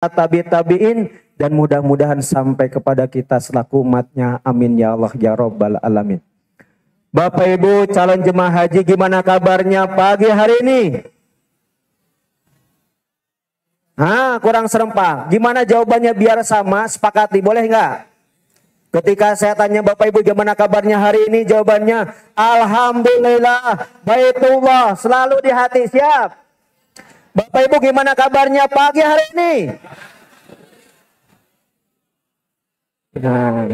tabi'in, dan mudah-mudahan sampai kepada kita selaku umatnya. Amin ya Allah ya Rabbal Alamin. Bapak Ibu calon jemaah haji, gimana kabarnya pagi hari ini? Kurang serempak. Gimana jawabannya biar sama, sepakati, boleh nggak? Ketika saya tanya Bapak Ibu gimana kabarnya hari ini, jawabannya alhamdulillah, baitullah selalu di hati. Siap? Bapak Ibu gimana kabarnya pagi hari ini? Nah,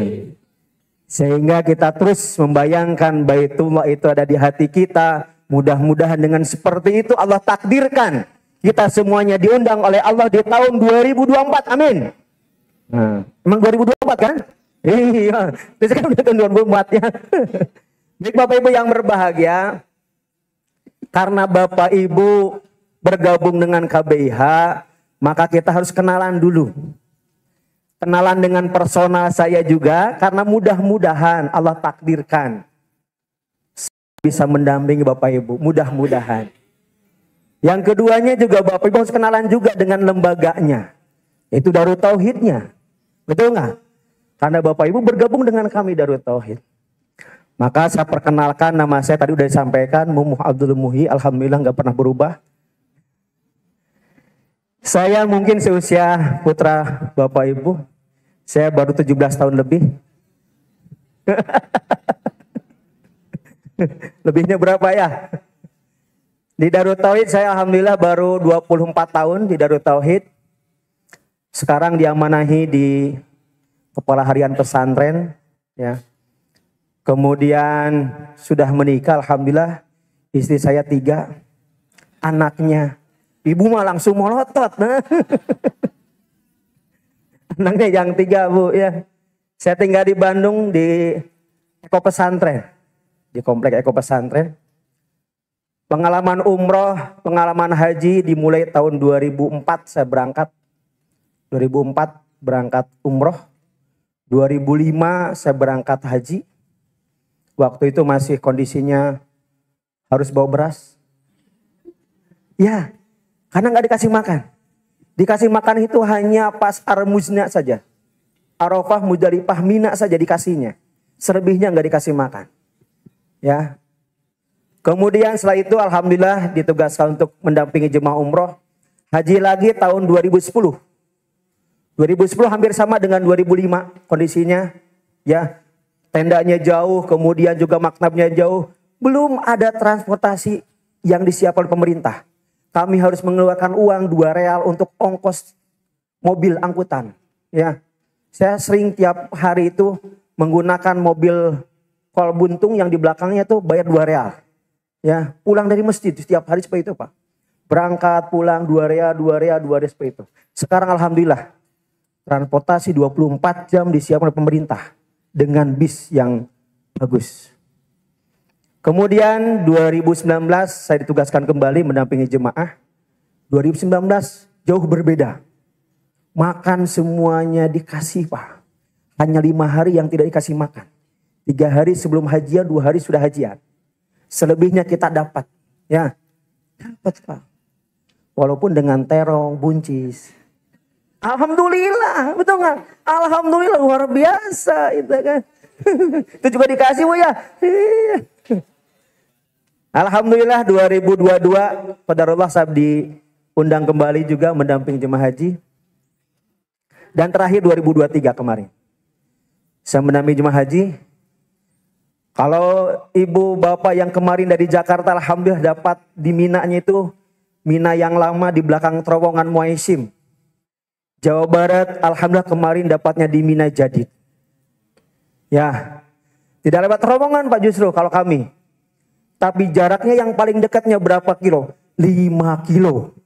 sehingga kita terus membayangkan baitullah itu ada di hati kita. Mudah-mudahan dengan seperti itu Allah takdirkan kita semuanya diundang oleh Allah di tahun 2024. Amin. Nah, emang 2024 kan? Iya, itu kan udah tahun 2024 ya. Baik Bapak Ibu yang berbahagia, karena Bapak Ibu bergabung dengan KBIH, maka kita harus kenalan dulu. Kenalan dengan personal saya juga, karena mudah-mudahan Allah takdirkan bisa mendampingi Bapak Ibu, mudah-mudahan. Yang keduanya juga Bapak Ibu harus kenalan juga dengan lembaganya, itu Darut Tauhidnya, betul nggak? Karena Bapak Ibu bergabung dengan kami Darut Tauhid. Maka saya perkenalkan, nama saya tadi udah disampaikan, Mumuh Abdul Muhi, alhamdulillah nggak pernah berubah. Saya mungkin seusia putra Bapak Ibu, saya baru 17 tahun lebih. Lebihnya berapa ya? Di Darut Tauhid saya alhamdulillah baru 24 tahun di Darut Tauhid. Sekarang diamanahi di Kepala Harian Pesantren, ya. Kemudian sudah menikah, alhamdulillah. Istri saya 3, anaknya. Ibu mah langsung melotot. Nah. Anaknya yang 3 Bu, ya. Saya tinggal di Bandung di Eko Pesantren, di komplek Eko Pesantren. Pengalaman umroh, pengalaman haji dimulai tahun 2004 saya berangkat. 2004 berangkat umroh. 2005 saya berangkat haji. Waktu itu masih kondisinya harus bawa beras. Ya, karena nggak dikasih makan. Dikasih makan itu hanya pas Ar-Muzna saja. Arafah, Muzdalifah, Mina saja dikasihnya. Selebihnya nggak dikasih makan. Ya. Kemudian setelah itu alhamdulillah ditugaskan untuk mendampingi jemaah umroh. Haji lagi tahun 2010. 2010 hampir sama dengan 2005 kondisinya, ya, tendanya jauh, kemudian juga maktabnya jauh, belum ada transportasi yang disiapkan oleh pemerintah. Kami harus mengeluarkan uang 2 real untuk ongkos mobil angkutan, ya. Saya sering tiap hari itu menggunakan mobil kol buntung yang di belakangnya tuh bayar 2 real, ya. Pulang dari masjid setiap hari seperti itu Pak. Berangkat pulang 2 real, 2 real, 2 real seperti itu. Sekarang alhamdulillah transportasi 24 jam disiapkan oleh pemerintah dengan bis yang bagus. Kemudian 2019 saya ditugaskan kembali mendampingi jemaah. 2019 jauh berbeda. Makan semuanya dikasih Pak. Hanya 5 hari yang tidak dikasih makan. 3 hari sebelum hajian, 2 hari sudah hajian. Selebihnya kita dapat. Ya, dapat Pak. Walaupun dengan terong, buncis. Alhamdulillah, betul nggak? Alhamdulillah luar biasa itu kan. Itu juga dikasih Bu ya. Alhamdulillah 2022 qadarullah saya diundang kembali juga mendampingi jemaah haji. Dan terakhir 2023 kemarin. Saya mendampingi jemaah haji. Kalau ibu bapak yang kemarin dari Jakarta alhamdulillah dapat di Minanya itu, Mina yang lama di belakang terowongan Muaisim. Jawa Barat, alhamdulillah kemarin dapatnya di Mina Jadid. Ya, tidak lewat terowongan Pak justru kalau kami. Tapi jaraknya yang paling dekatnya berapa kilo? 5 kilo.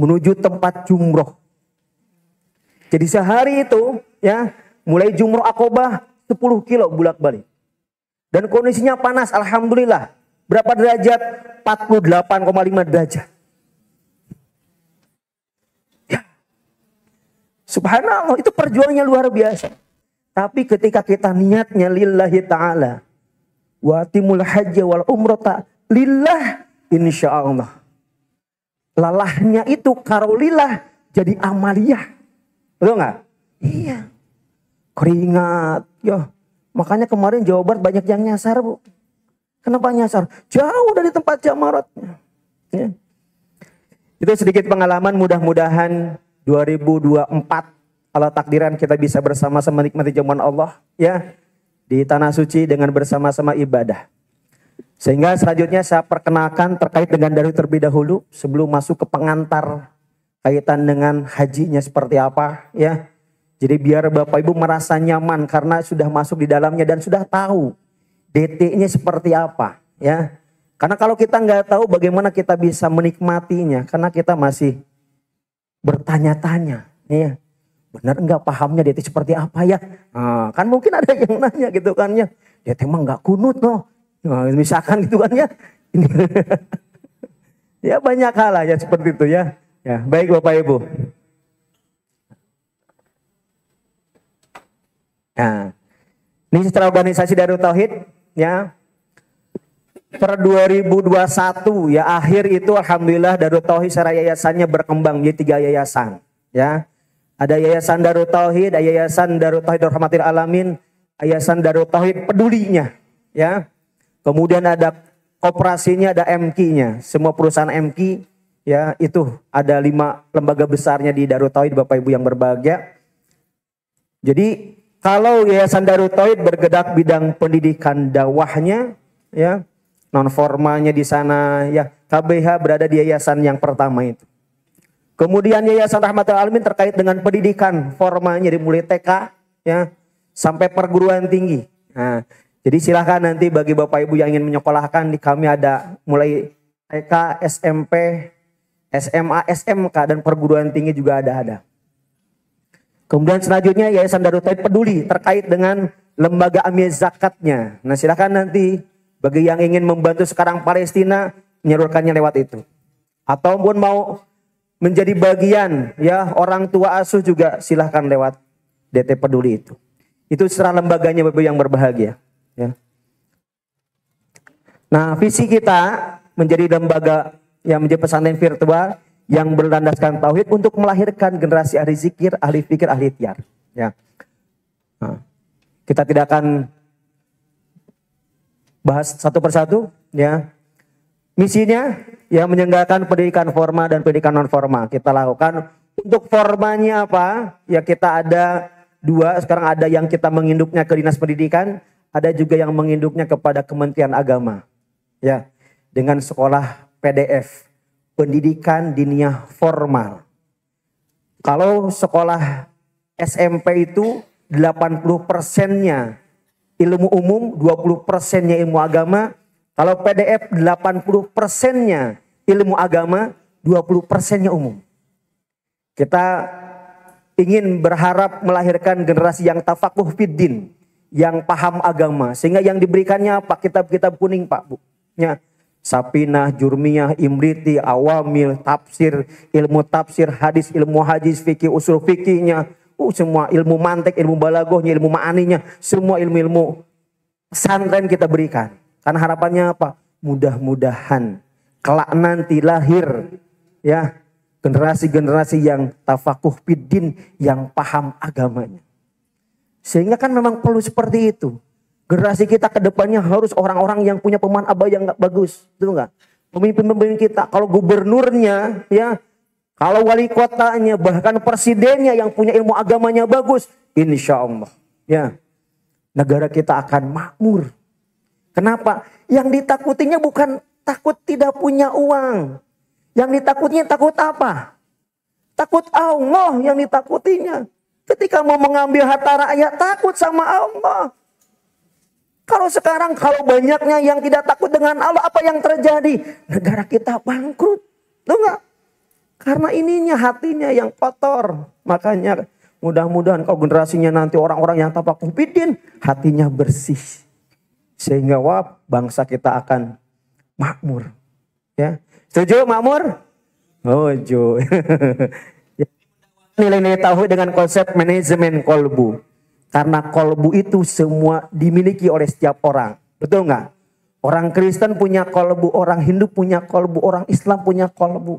Menuju tempat jumroh. Jadi sehari itu, ya, mulai jumroh Aqobah 10 kilo bolak-balik. Dan kondisinya panas, alhamdulillah. Berapa derajat? 48,5 derajat. Subhanallah, itu perjuangannya luar biasa. Tapi ketika kita niatnya lillahi ta'ala, wa timul hajja wal umrata lillah, insya Allah. Lalahnya itu karolillah, jadi amaliyah. Betul nggak? Iya. Keringat. Ya. Makanya kemarin Jawa Barat banyak yang nyasar, Bu. Kenapa nyasar? Jauh dari tempat jamaratnya. Ya. Itu sedikit pengalaman, mudah-mudahan 2024 kalau takdiran kita bisa bersama-sama menikmati jamuan Allah ya di tanah suci dengan bersama-sama ibadah. Sehingga selanjutnya saya perkenalkan terkait dengan dari terlebih dahulu sebelum masuk ke pengantar kaitan dengan hajinya seperti apa ya. Jadi biar Bapak Ibu merasa nyaman karena sudah masuk di dalamnya dan sudah tahu DT-nya seperti apa ya. Karena kalau kita nggak tahu bagaimana kita bisa menikmatinya karena kita masih bertanya-tanya ya. Benar enggak pahamnya DT seperti apa ya? Nah, kan mungkin ada yang nanya gitu kan ya. DT emang enggak kunut loh. Nah, misalkan gitu kan ya. Ya banyak hal lah ya seperti itu ya. Ya, baik Bapak Ibu. Nah, ini secara organisasi Darut Tauhid ya. Per 2021 ya akhir itu alhamdulillah Darut Tauhid secara yayasannya berkembang menjadi 3 yayasan ya. Ada Yayasan Darut Tauhid, ada Yayasan Darut Tauhid Rahmatil Alamin, Yayasan Darut Tauhid Pedulinya, ya. Kemudian ada koperasinya, ada MQ-nya. Semua perusahaan MQ, ya itu ada 5 lembaga besarnya di Darut Tauhid, Bapak Ibu yang berbahagia. Jadi kalau Yayasan Darut Tauhid bergerak bidang pendidikan dakwahnya, ya non formalnya di sana, ya KBH berada di yayasan yang pertama itu. Kemudian Yayasan Rahmatul Alamin terkait dengan pendidikan formalnya dari mulai TK ya sampai perguruan tinggi. Nah, jadi silahkan nanti bagi Bapak Ibu yang ingin menyekolahkan di kami ada mulai TK, SMP, SMA, SMK dan perguruan tinggi juga ada. Kemudian selanjutnya Yayasan Darut Tauhid Peduli terkait dengan lembaga amil zakatnya. Nah, silahkan nanti bagi yang ingin membantu sekarang Palestina menyalurkannya lewat itu. Ataupun mau menjadi bagian ya orang tua asuh juga silahkan lewat DT Peduli itu. Itu secara lembaganya Bapak yang berbahagia. Ya. Nah visi kita menjadi lembaga yang menjadi pesantren virtual yang berlandaskan tauhid untuk melahirkan generasi ahli zikir, ahli fikir, ahli ikhtiar. Ya. Nah, kita tidak akan bahas satu persatu ya. Misinya yang menyelenggarakan pendidikan formal dan pendidikan non formal kita lakukan. Untuk formanya apa? Ya kita ada 2. Sekarang ada yang kita menginduknya ke Dinas Pendidikan, ada juga yang menginduknya kepada Kementerian Agama. Ya, dengan sekolah PDF, pendidikan diniyah formal. Kalau sekolah SMP itu 80%-nya ilmu umum, 20%-nya ilmu agama. Kalau PDF 80%-nya ilmu agama, 20%-nya umum. Kita ingin berharap melahirkan generasi yang tafakuh fiddin, yang paham agama. Sehingga yang diberikannya apa? Kitab-kitab kuning Pak Bu. Ya. Sapinah, Jurmiyah, Imriti, Awamil, tafsir, ilmu tafsir, hadis, ilmu hadis, fikih, usul fikihnya. Semua ilmu mantek, ilmu balagohnya, ilmu ma'aninya. Semua ilmu-ilmu pesantren kita berikan. Karena harapannya apa? Mudah-mudahan kelak nanti lahir ya generasi-generasi yang tafakuh fiddin, yang paham agamanya. Sehingga kan memang perlu seperti itu. Generasi kita ke depannya harus orang-orang yang punya pemahaman abah yang bagus, betul nggak? Pemimpin-pemimpin kita, kalau gubernurnya ya, kalau wali kotanya, bahkan presidennya yang punya ilmu agamanya bagus, insya Allah ya negara kita akan makmur. Kenapa? Yang ditakutinya bukan takut tidak punya uang. Yang ditakutinya takut apa? Takut Allah yang ditakutinya. Ketika mau mengambil harta rakyat takut sama Allah. Kalau sekarang kalau banyaknya yang tidak takut dengan Allah, apa yang terjadi? Negara kita bangkrut. Tuh enggak? Karena ininya hatinya yang kotor. Makanya mudah-mudahan kalau generasinya nanti orang-orang yang tafakuh fiddin, hatinya bersih. Sehingga bangsa kita akan makmur. Ya. Setuju makmur? Setuju. Nilai-nilai tauhid dengan konsep manajemen kolbu. Karena kolbu itu semua dimiliki oleh setiap orang. Betul nggak? Orang Kristen punya kolbu, orang Hindu punya kolbu, orang Islam punya kolbu.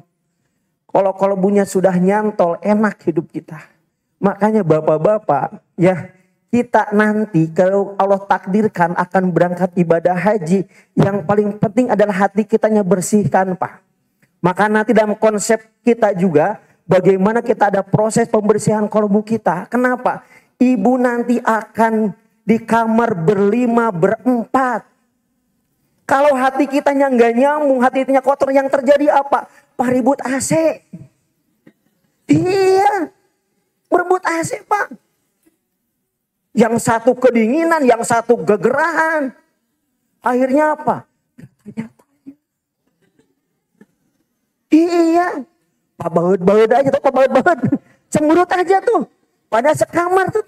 Kalau kolbunya sudah nyantol, enak hidup kita. Makanya bapak-bapak, ya, kita nanti kalau Allah takdirkan akan berangkat ibadah haji, yang paling penting adalah hati kitanya bersihkan, Pak. Maka nanti dalam konsep kita juga, bagaimana kita ada proses pembersihan kolbu kita. Kenapa? Ibu nanti akan di kamar berlima, berempat. Kalau hati kitanya nggak nyambung, hati kitanya kotor, yang terjadi apa? Pak, ribut AC. Iya, berebut AC, Pak. Yang satu kedinginan, yang satu gegerahan. Akhirnya apa? Iya, Pak baut-baut aja tuh, Pak baut-baut. Cemberut aja tuh. Pada sekamar tuh,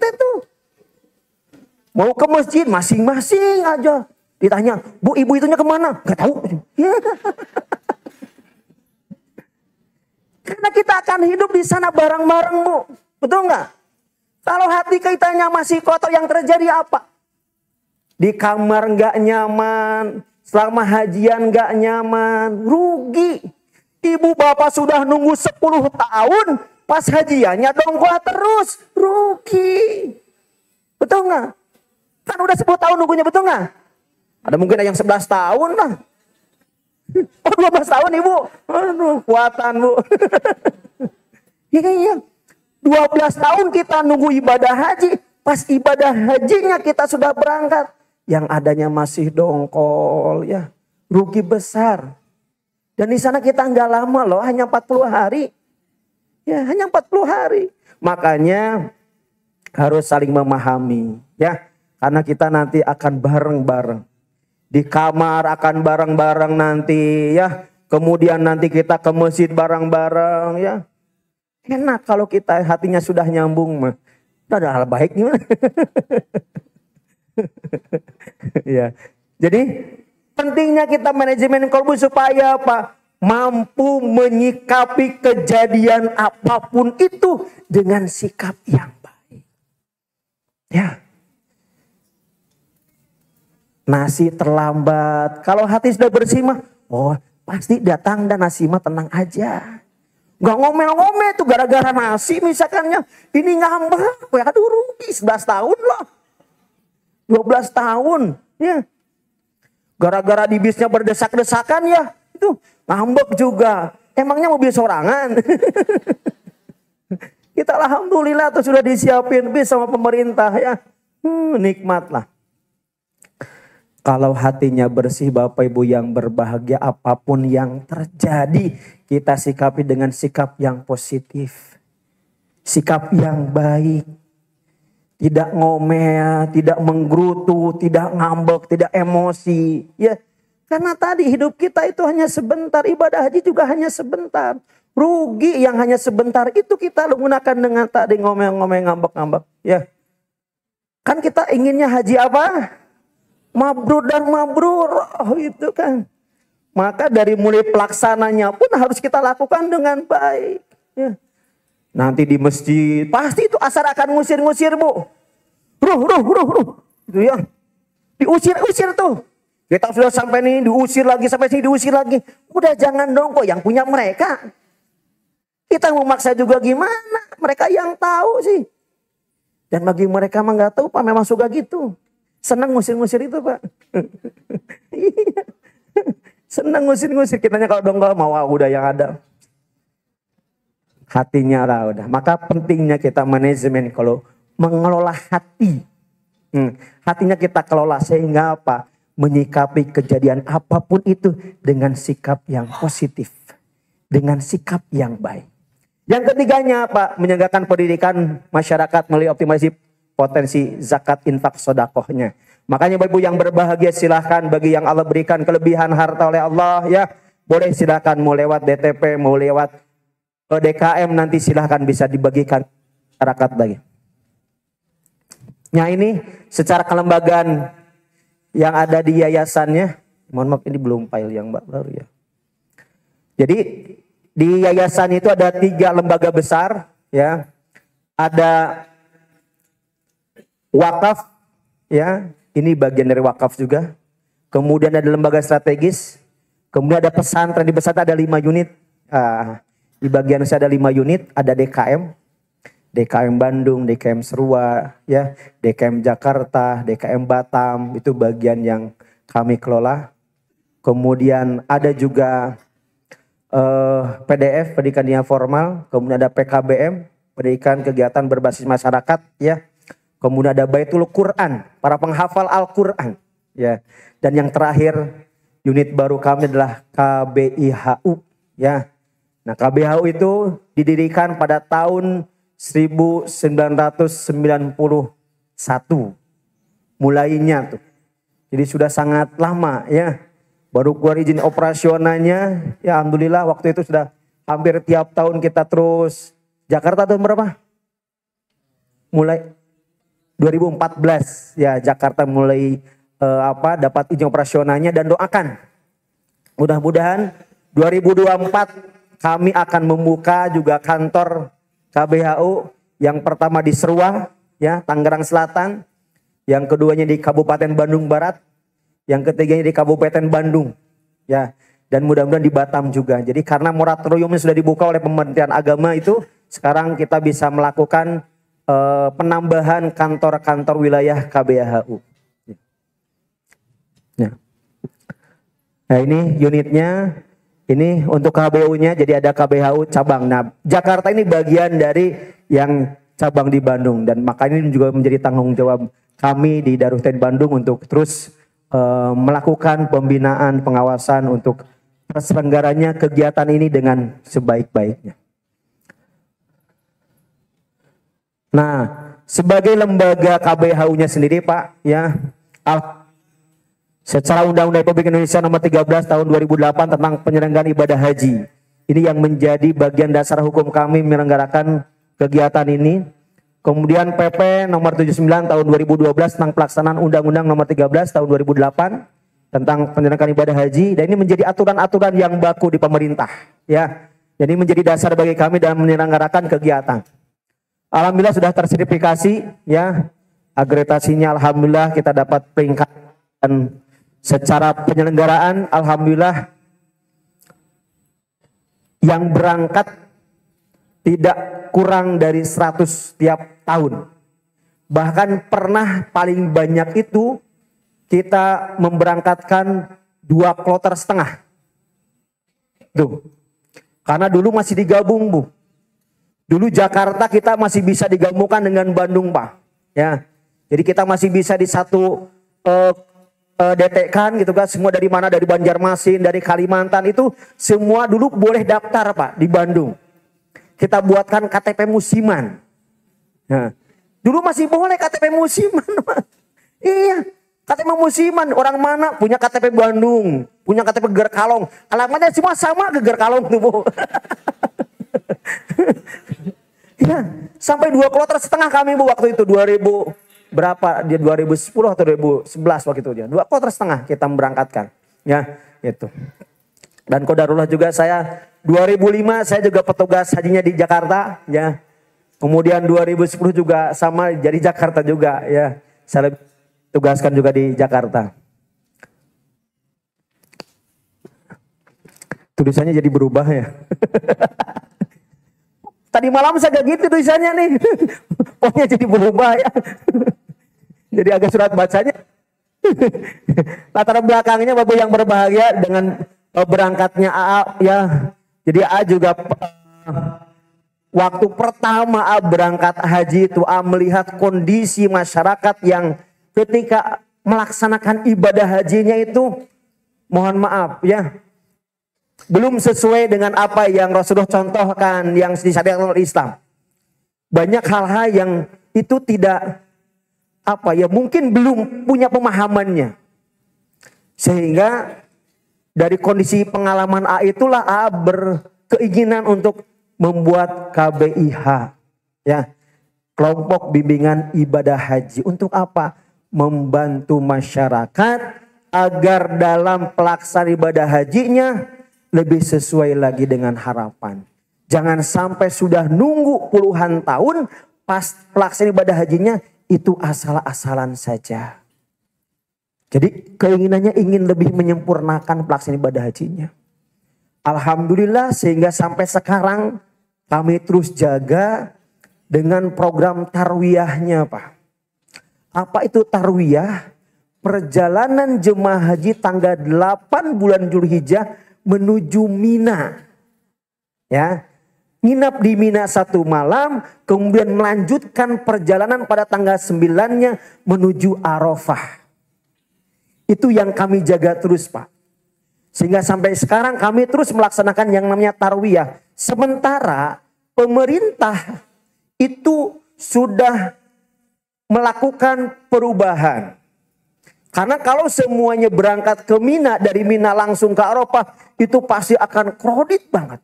mau ke masjid masing-masing aja. Ditanya, Bu, ibu itunya kemana? Gak tahu. Karena kita akan hidup di sana bareng-bareng, Bu. Betul nggak? Kalau hati kitanya masih kotor, yang terjadi apa? Di kamar nggak nyaman, selama hajian nggak nyaman, rugi. Ibu bapak sudah nunggu 10 tahun, pas hajiannya dongkol terus, rugi. Betul nggak? Kan udah 10 tahun nunggunya, betul nggak? Ada mungkin yang 11 tahun lah. Oh, 12 tahun ibu. Aduh, kuatan bu. Iya. 12 tahun kita nunggu ibadah haji. Pas ibadah hajinya kita sudah berangkat. Yang adanya masih dongkol ya. Rugi besar. Dan di sana kita nggak lama loh. Hanya 40 hari. Ya, hanya 40 hari. Makanya harus saling memahami. Ya, karena kita nanti akan bareng-bareng. Di kamar akan bareng-bareng nanti ya. Kemudian nanti kita ke masjid bareng-bareng ya. Enak kalau kita hatinya sudah nyambung mah. Ada hal baik nih. Ya. Jadi pentingnya kita manajemen kolbu supaya apa? Mampu menyikapi kejadian apapun itu dengan sikap yang baik. Ya. Nasi terlambat. Kalau hati sudah bersih mah, oh pasti datang dan nasi mah tenang aja. Gak ngomel-ngomel tuh gara-gara nasi misalkannya. Ini ngambek. Aduh rugi 11 tahun loh. 12 tahun. Ya. Gara-gara di bisnya berdesak-desakan ya. Itu ngambek juga. Emangnya mobil sorangan. Kita alhamdulillah tuh sudah disiapin bis sama pemerintah ya. Nikmat lah. Kalau hatinya bersih Bapak Ibu yang berbahagia, apapun yang terjadi kita sikapi dengan sikap yang positif. Sikap yang baik. Tidak ngomel, tidak menggerutu, tidak ngambek, tidak emosi. Ya, karena tadi hidup kita itu hanya sebentar, ibadah haji juga hanya sebentar. Rugi yang hanya sebentar itu kita gunakan dengan tadi ngomel-ngomel, ngambek-ngambek. Ya. Kan kita inginnya haji apa? Mabrur dan mabrur, oh itu kan. Maka dari mulai pelaksananya pun harus kita lakukan dengan baik. Ya. Nanti di masjid, pasti itu asar akan ngusir-ngusir bu. Ruh. Itu ya. Diusir-usir tuh. Kita sudah sampai nih diusir lagi, sampai sini diusir lagi. Udah jangan dong kok yang punya mereka. Kita mau maksa juga gimana? Mereka yang tahu sih. Dan bagi mereka mah nggak tahu Pak, memang suka gitu. Senang ngusir-ngusir itu Pak. Senang ngusir-ngusir. Kitanya kalau dongkol mau udah yang ada. Hatinya lah udah. Maka pentingnya kita manajemen kalau mengelola hati. Hatinya kita kelola sehingga apa? Menyikapi kejadian apapun itu dengan sikap yang positif. Dengan sikap yang baik. Yang ketiganya Pak, menyegarkan pendidikan masyarakat melalui optimasi potensi zakat infak sodakohnya. Makanya Bapak Ibu yang berbahagia silahkan bagi yang Allah berikan kelebihan harta oleh Allah ya. Boleh silahkan mau lewat DTP, mau lewat DKM nanti silahkan bisa dibagikan masyarakat lagi. Nah ini secara kelembagaan yang ada di yayasannya. Mohon maaf ini belum file yang baru ya. Jadi di yayasan itu ada 3 lembaga besar ya. Ada wakaf ya, ini bagian dari wakaf juga. Kemudian ada lembaga strategis, kemudian ada pesantren, di pesantren ada 5 unit. Di bagian saya ada 5 unit, ada DKM, DKM Bandung, DKM Serua, ya, DKM Jakarta, DKM Batam, itu bagian yang kami kelola. Kemudian ada juga PDF, pendidikan dunia formal, kemudian ada PKBM, pendidikan kegiatan berbasis masyarakat, ya. Kemudian ada Baitul Quran, para penghafal Al-Quran, ya. Dan yang terakhir, unit baru kami adalah KBIHU, ya. Nah, KBIHU itu didirikan pada tahun 1991 mulainya tuh. Jadi sudah sangat lama, ya. Baru keluar izin operasionalnya, ya alhamdulillah waktu itu sudah hampir tiap tahun kita terus. Jakarta tahun berapa? Mulai 2014, ya Jakarta mulai dapat izin operasionalnya, dan doakan mudah-mudahan 2024 kami akan membuka juga kantor KBHU yang pertama di Serua, ya, Tangerang Selatan, yang keduanya di Kabupaten Bandung Barat, yang ketiganya di Kabupaten Bandung, ya, dan mudah-mudahan di Batam juga. Jadi karena moratoriumnya sudah dibuka oleh Kementerian Agama itu, sekarang kita bisa melakukan penambahan kantor-kantor wilayah KBHU. Nah ini unitnya, ini untuk KBU-nya, jadi ada KBHU cabang. Nah Jakarta ini bagian dari yang cabang di Bandung, dan makanya ini juga menjadi tanggung jawab kami di Darut Tauhid Bandung untuk terus melakukan pembinaan, pengawasan untuk terselenggaranya kegiatan ini dengan sebaik-baiknya. Nah, sebagai lembaga KBHU-nya sendiri, Pak, ya, secara Undang-Undang Republik Indonesia Nomor 13 Tahun 2008 tentang penyelenggaraan ibadah haji, ini yang menjadi bagian dasar hukum kami menyelenggarakan kegiatan ini. Kemudian PP Nomor 79 Tahun 2012 tentang pelaksanaan Undang-Undang Nomor 13 Tahun 2008 tentang penyelenggaraan ibadah haji, dan ini menjadi aturan-aturan yang baku di pemerintah, ya. Jadi menjadi dasar bagi kami dalam menyelenggarakan kegiatan. Alhamdulillah sudah tersertifikasi, ya. Akreditasinya alhamdulillah kita dapat peringkat, dan secara penyelenggaraan alhamdulillah yang berangkat tidak kurang dari 100 tiap tahun. Bahkan pernah paling banyak itu kita memberangkatkan 2,5 kloter. Tuh. Karena dulu masih digabung, Bu. Dulu Jakarta kita masih bisa digabungkan dengan Bandung, Pak. Ya. Jadi kita masih bisa di satu DT-kan gitu kan, semua dari mana, dari Banjarmasin, dari Kalimantan, itu semua dulu boleh daftar, Pak, di Bandung. Kita buatkan KTP musiman. Nah, dulu masih boleh KTP musiman, Pak. Iya, KTP musiman. Orang mana punya KTP Bandung, punya KTP Geger Kalong, alamatnya semua sama, Geger Kalong tuh, Bu. Ya, sampai 2,5 kloter kami, Bu, waktu itu 2000 berapa, dia 2010 atau 2011 waktu itu, dia 2,5 kloter kita memberangkatkan, ya, itu. Dan qadarullah juga saya 2005 saya juga petugas hajinya di Jakarta, ya. Kemudian 2010 juga sama jadi Jakarta juga, ya. Saya tugaskan juga di Jakarta. Tulisannya jadi berubah, ya. Tadi malam saya gak gitu tulisannya nih. Pokoknya jadi berubah, ya. Jadi agak surat bacanya. Latar belakangnya Bapak yang berbahagia dengan berangkatnya AA, ya. Jadi AA juga waktu pertama AA berangkat haji itu AA melihat kondisi masyarakat yang ketika melaksanakan ibadah hajinya itu, mohon maaf, ya, belum sesuai dengan apa yang Rasulullah contohkan yang disyariatkan oleh Islam. Banyak hal-hal yang itu tidak mungkin belum punya pemahamannya. Sehingga dari kondisi pengalaman A itulah A berkeinginan untuk membuat KBIH, ya, kelompok bimbingan ibadah haji. Untuk apa? Membantu masyarakat agar dalam pelaksanaan ibadah hajinya lebih sesuai lagi dengan harapan. Jangan sampai sudah nunggu puluhan tahun, pas pelaksanaan ibadah hajinya itu asal-asalan saja. Jadi keinginannya ingin lebih menyempurnakan pelaksanaan ibadah hajinya. Alhamdulillah sehingga sampai sekarang kami terus jaga dengan program tarwiyahnya Pak. Apa itu tarwiyah? Perjalanan jemaah haji tanggal 8 bulan Dzulhijjah menuju Mina. Ya, nginap di Mina 1 malam, kemudian melanjutkan perjalanan pada tanggal 9-nya menuju Arafah. Itu yang kami jaga terus Pak. Sehingga sampai sekarang kami terus melaksanakan yang namanya tarwiyah. Sementara pemerintah itu sudah melakukan perubahan. Karena kalau semuanya berangkat ke Mina, dari Mina langsung ke Arafah, itu pasti akan kredit banget.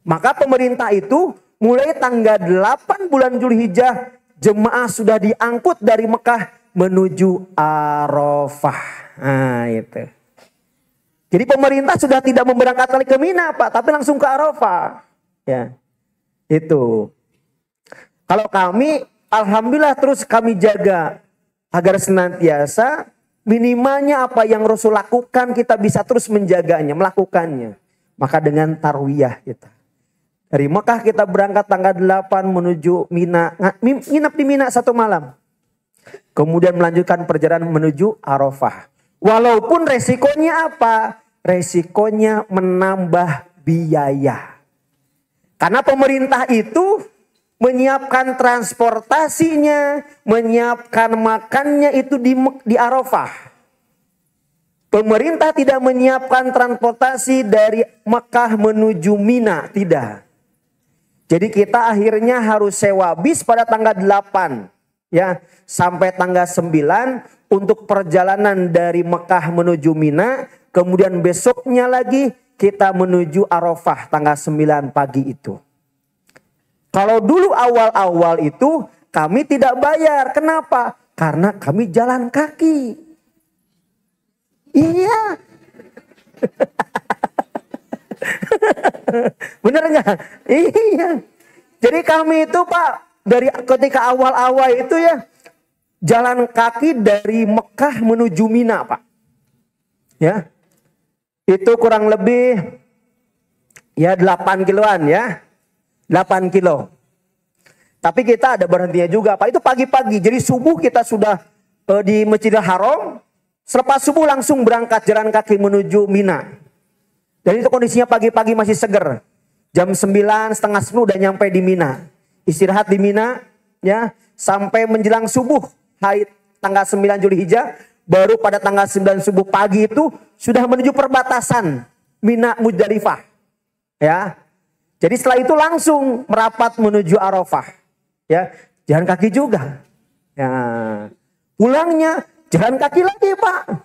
Maka pemerintah itu mulai tanggal 8 bulan Dzulhijjah, jemaah sudah diangkut dari Mekah menuju Arafah. Nah itu. Jadi pemerintah sudah tidak memberangkatkan ke Mina Pak, tapi langsung ke Arafah. Ya, itu. Kalau kami, alhamdulillah terus kami jaga agar senantiasa minimalnya apa yang Rasul lakukan kita bisa terus menjaganya, melakukannya. Maka dengan tarwiyah kita. Dari Mekah kita berangkat tanggal 8 menuju Mina, nginap di Mina 1 malam. Kemudian melanjutkan perjalanan menuju Arafah. Walaupun resikonya apa? Resikonya menambah biaya. Karena pemerintah itu menyiapkan transportasinya, menyiapkan makannya itu di Arafah. Pemerintah tidak menyiapkan transportasi dari Mekah menuju Mina, tidak. Jadi kita akhirnya harus sewa bis pada tanggal 8 ya, sampai tanggal 9 untuk perjalanan dari Mekah menuju Mina, kemudian besoknya lagi kita menuju Arafah tanggal 9 pagi itu. Kalau dulu awal-awal itu kami tidak bayar. Kenapa? Karena kami jalan kaki. Iya. Bener nggak? Iya. Jadi kami itu Pak, dari ketika awal-awal itu ya, jalan kaki dari Mekah menuju Mina Pak. Ya. Itu kurang lebih ya 8 kiloan ya. 8 kilo. Tapi kita ada berhentinya juga Pak. Itu pagi-pagi. Jadi subuh kita sudah di Masjidil Haram. Selepas subuh langsung berangkat jalan kaki menuju Mina. Dan itu kondisinya pagi-pagi masih seger. Jam 9, setengah 10 udah nyampe di Mina. Istirahat di Mina ya sampai menjelang subuh hari tanggal 9 Dzulhijjah. Baru pada tanggal 9 subuh pagi itu sudah menuju perbatasan Mina Muzdalifah. Ya. Jadi setelah itu langsung merapat menuju Arafah. Ya, jalan kaki juga. Ya. Pulangnya jalan kaki lagi, Pak.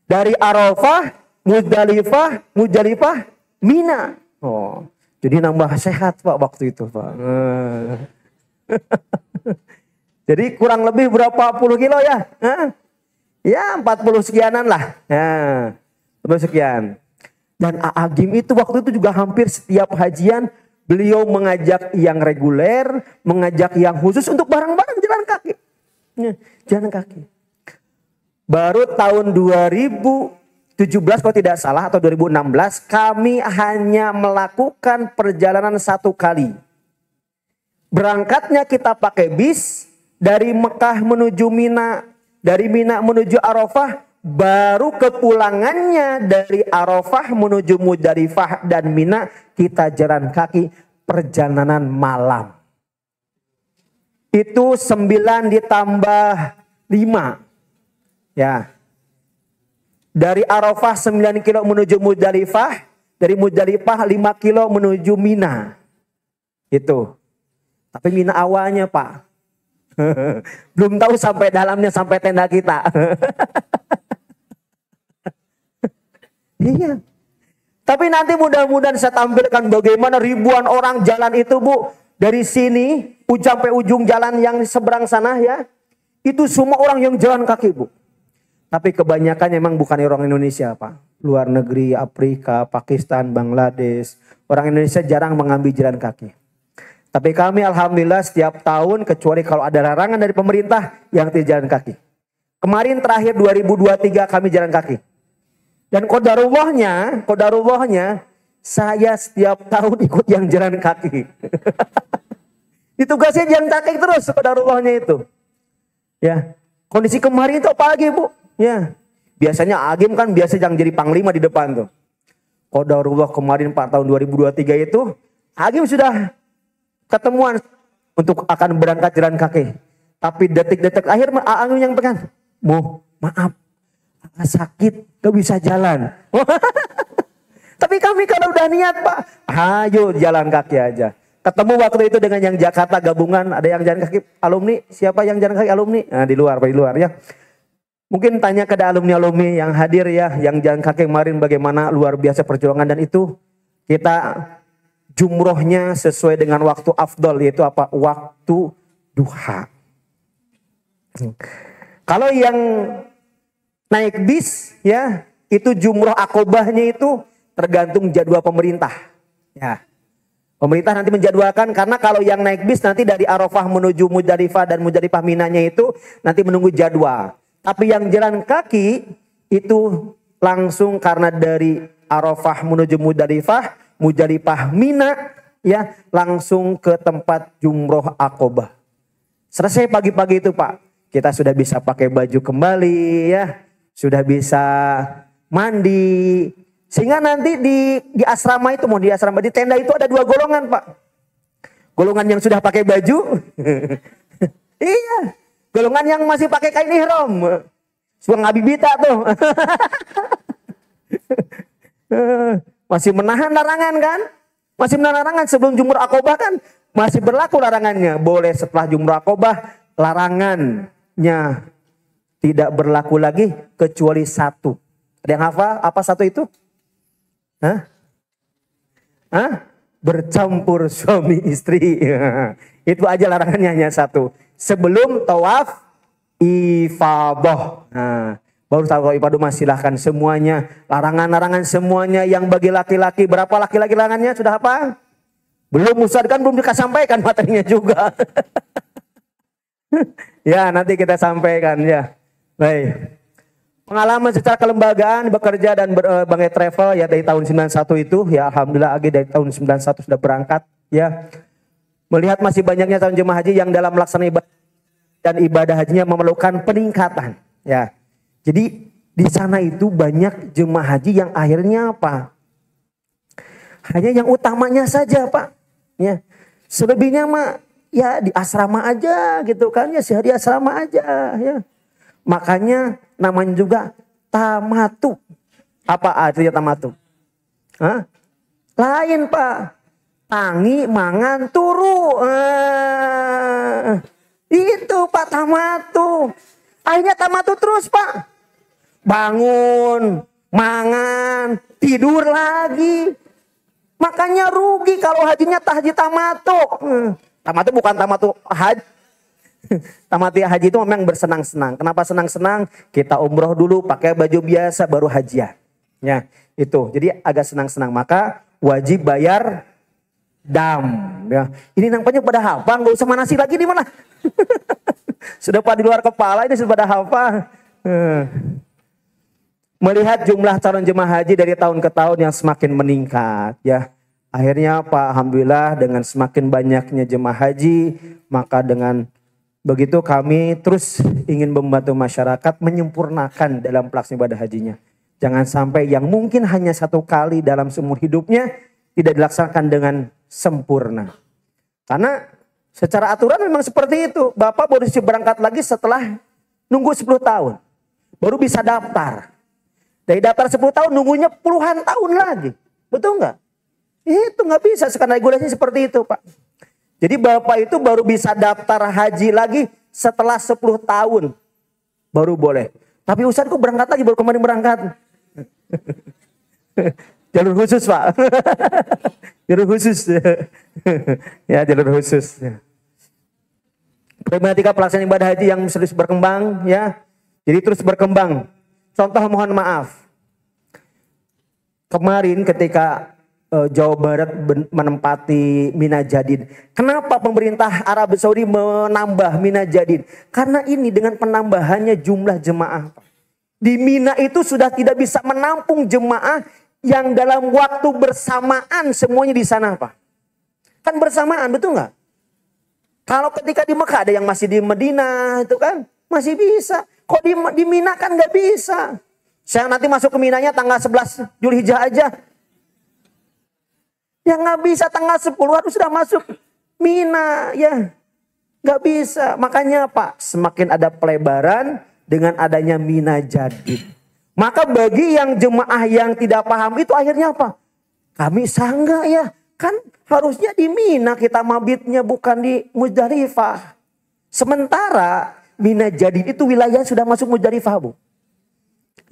Dari Arafah, Muzdalifah, Mina. Oh, jadi nambah sehat, Pak, waktu itu, Pak. Jadi kurang lebih berapa puluh kilo ya? Ya, 40 sekianan lah. Ya, 40 sekian. Dan Agim itu waktu itu juga hampir setiap hajian beliau mengajak yang reguler, mengajak yang khusus untuk bareng-bareng jalan kaki. Ya, jalan kaki. Baru tahun 2017 kalau tidak salah atau 2016 kami hanya melakukan perjalanan 1 kali. Berangkatnya kita pakai bis dari Mekah menuju Mina, dari Mina menuju Arafah. Baru kepulangannya dari Arafah menuju Muzdalifah dan Mina kita jalan kaki perjalanan malam. Itu 9 ditambah 5. Ya. Dari Arafah 9 kilo menuju Muzdalifah, dari Muzdalifah 5 kilo menuju Mina. Itu. Tapi Mina awalnya, Pak. Belum tahu sampai dalamnya, sampai tenda kita. Iya. Tapi nanti mudah-mudahan saya tampilkan bagaimana ribuan orang jalan itu, Bu. Dari sini sampai ujung jalan yang seberang sana ya. Itu semua orang yang jalan kaki, Bu. Tapi kebanyakan memang bukan orang Indonesia, Pak. Luar negeri, Afrika, Pakistan, Bangladesh. Orang Indonesia jarang mengambil jalan kaki. Tapi kami alhamdulillah setiap tahun kecuali kalau ada larangan dari pemerintah yang tidak jalan kaki. Kemarin terakhir 2023 kami jalan kaki. Dan qadarullahnya saya setiap tahun ikut yang jalan kaki. Ditugasin jalan kaki terus qadarullahnya itu. Ya, kondisi kemarin itu apalagi Bu? Ya, biasanya Agim kan biasa yang jadi panglima di depan tuh. Qadarullah kemarin Pak tahun 2023 itu Agim sudah ketemuan untuk akan berangkat jalan kaki. Tapi detik-detik akhir Agim yang pegang. Maaf, sakit, gak bisa jalan. Tapi kami kalau udah niat Pak, ayo jalan kaki aja. Ketemu waktu itu dengan yang Jakarta gabungan, ada yang jalan kaki alumni, siapa yang jalan kaki alumni? Nah, di luar ya. Mungkin tanya ke alumni-alumni yang hadir ya, yang jalan kaki kemarin bagaimana luar biasa perjuangan, dan itu kita jumrohnya sesuai dengan waktu afdol, yaitu apa? Waktu duha. Kalau yang naik bis ya, itu jumroh akobahnya itu tergantung jadwal pemerintah. Ya. Pemerintah nanti menjadwalkan, karena kalau yang naik bis nanti dari Arafah menuju Muzdalifah dan Muzdalifah Minanya itu nanti menunggu jadwal. Tapi yang jalan kaki itu langsung, karena dari Arafah menuju Muzdalifah, Muzdalifah Mina ya, langsung ke tempat jumroh akobah. Selesai pagi-pagi itu Pak, kita sudah bisa pakai baju kembali ya, sudah bisa mandi. Sehingga nanti di asrama itu, di asrama di tenda itu ada dua golongan Pak. Golongan yang sudah pakai baju, iya. Golongan yang masih pakai kain ihram, suang abibita tuh. Masih menahan larangan kan? Masih menahan larangan sebelum jumroh akobah kan? Masih berlaku larangannya. Boleh setelah jumroh akobah, larangannya tidak berlaku lagi kecuali satu. Ada yang hafal apa satu itu? Bercampur suami istri. Itu aja larangannya, hanya satu. Sebelum tawaf ifadah. Baru tawaf ifadah silahkan semuanya. Larangan-larangan semuanya yang bagi laki-laki. Berapa laki-laki larangannya? Sudah apa? Belum Ustaz, kan belum sampaikan materinya juga. Ya, nanti kita sampaikan ya. Baik. Pengalaman secara kelembagaan bekerja dan berbagai travel ya dari tahun 91 itu ya, alhamdulillah Agi dari tahun 91 sudah berangkat ya. Melihat masih banyaknya calon jemaah haji yang dalam melaksanakan ibadah dan ibadah hajinya memerlukan peningkatan ya. Jadi di sana itu banyak jemaah haji yang akhirnya apa? Hanya yang utamanya saja Pak ya. Selebihnya mah ya di asrama aja gitu kan ya, sehari asrama aja ya. Makanya namanya juga tamatu. Apa artinya tamatu? Lain Pak. Tangi, mangan, turu. Itu Pak tamatu. Akhirnya tamatu terus Pak. Bangun, mangan, tidur lagi. Makanya rugi kalau hajinya haji tamatu. Tamatu bukan tamatu haji. Tamati haji itu memang bersenang-senang. Kenapa senang-senang? Kita umroh dulu pakai baju biasa baru hajian. Ya, itu. Jadi agak senang-senang. Maka wajib bayar dam. Ya. Ini nampaknya pada hafal, nggak usah manasi lagi di mana? Sudah pada di luar kepala, ini sudah pada hafal. Melihat jumlah calon jemaah haji dari tahun ke tahun yang semakin meningkat, ya. Akhirnya Pak, alhamdulillah dengan semakin banyaknya jemaah haji, maka dengan begitu kami terus ingin membantu masyarakat menyempurnakan dalam pelaksanaan ibadah hajinya. Jangan sampai yang mungkin hanya satu kali dalam seumur hidupnya tidak dilaksanakan dengan sempurna. Karena secara aturan memang seperti itu. Bapak baru bisa berangkat lagi setelah nunggu 10 tahun. Baru bisa daftar. Dari daftar 10 tahun nunggunya puluhan tahun lagi. Betul nggak? Itu nggak bisa, sekarang regulasinya seperti itu Pak. Jadi Bapak itu baru bisa daftar haji lagi setelah 10 tahun. Baru boleh. Tapi Ustaz kok berangkat lagi, baru kemarin berangkat. Jalur khusus Pak. Jalur khusus. Ya, jalur khusus. Problematika pelaksanaan ibadah haji yang terus berkembang ya. Jadi terus berkembang. Contoh mohon maaf. Kemarin ketika Jawa Barat menempati Mina Jadid. Kenapa pemerintah Arab Saudi menambah Mina Jadid? Karena ini dengan penambahannya jumlah jemaah. Di Mina itu sudah tidak bisa menampung jemaah yang dalam waktu bersamaan semuanya di sana Pak. Kan bersamaan, betul nggak? Kalau ketika di Mekah ada yang masih di Madinah itu kan masih bisa. Kok di Mina kan nggak bisa. Saya nanti masuk ke Minanya tanggal 11 Zulhijjah aja. Ya nggak bisa, tanggal 10 harus sudah masuk Mina ya. Nggak bisa. Makanya Pak, semakin ada pelebaran dengan adanya Mina Jadid. Maka bagi yang jemaah yang tidak paham itu akhirnya apa? Kami sangga ya. Kan harusnya di Mina kita mabitnya, bukan di Muzdalifah. Sementara Mina Jadid itu wilayah sudah masuk Muzdalifah Bu.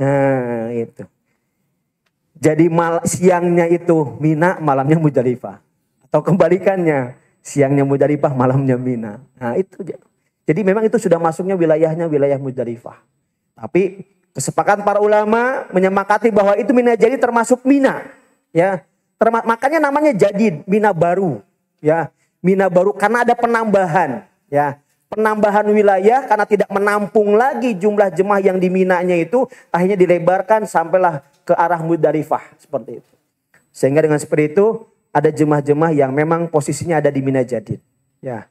Nah itu. Jadi siangnya itu Mina, malamnya Muzdalifah. Atau kebalikannya, siangnya Muzdalifah, malamnya Mina. Nah itu. Jadi memang itu sudah masuknya wilayahnya wilayah Muzdalifah. Tapi kesepakatan para ulama menyepakati bahwa itu Mina Jadid termasuk Mina. Ya, makanya namanya Jadid, Mina baru. Ya, Mina baru karena ada penambahan. Ya, penambahan wilayah karena tidak menampung lagi jumlah jemaah yang di Minanya itu, akhirnya dilebarkan sampailah ke arah Muzdalifah seperti itu. Sehingga dengan seperti itu ada jemaah-jemaah yang memang posisinya ada di Mina Jadid. Ya.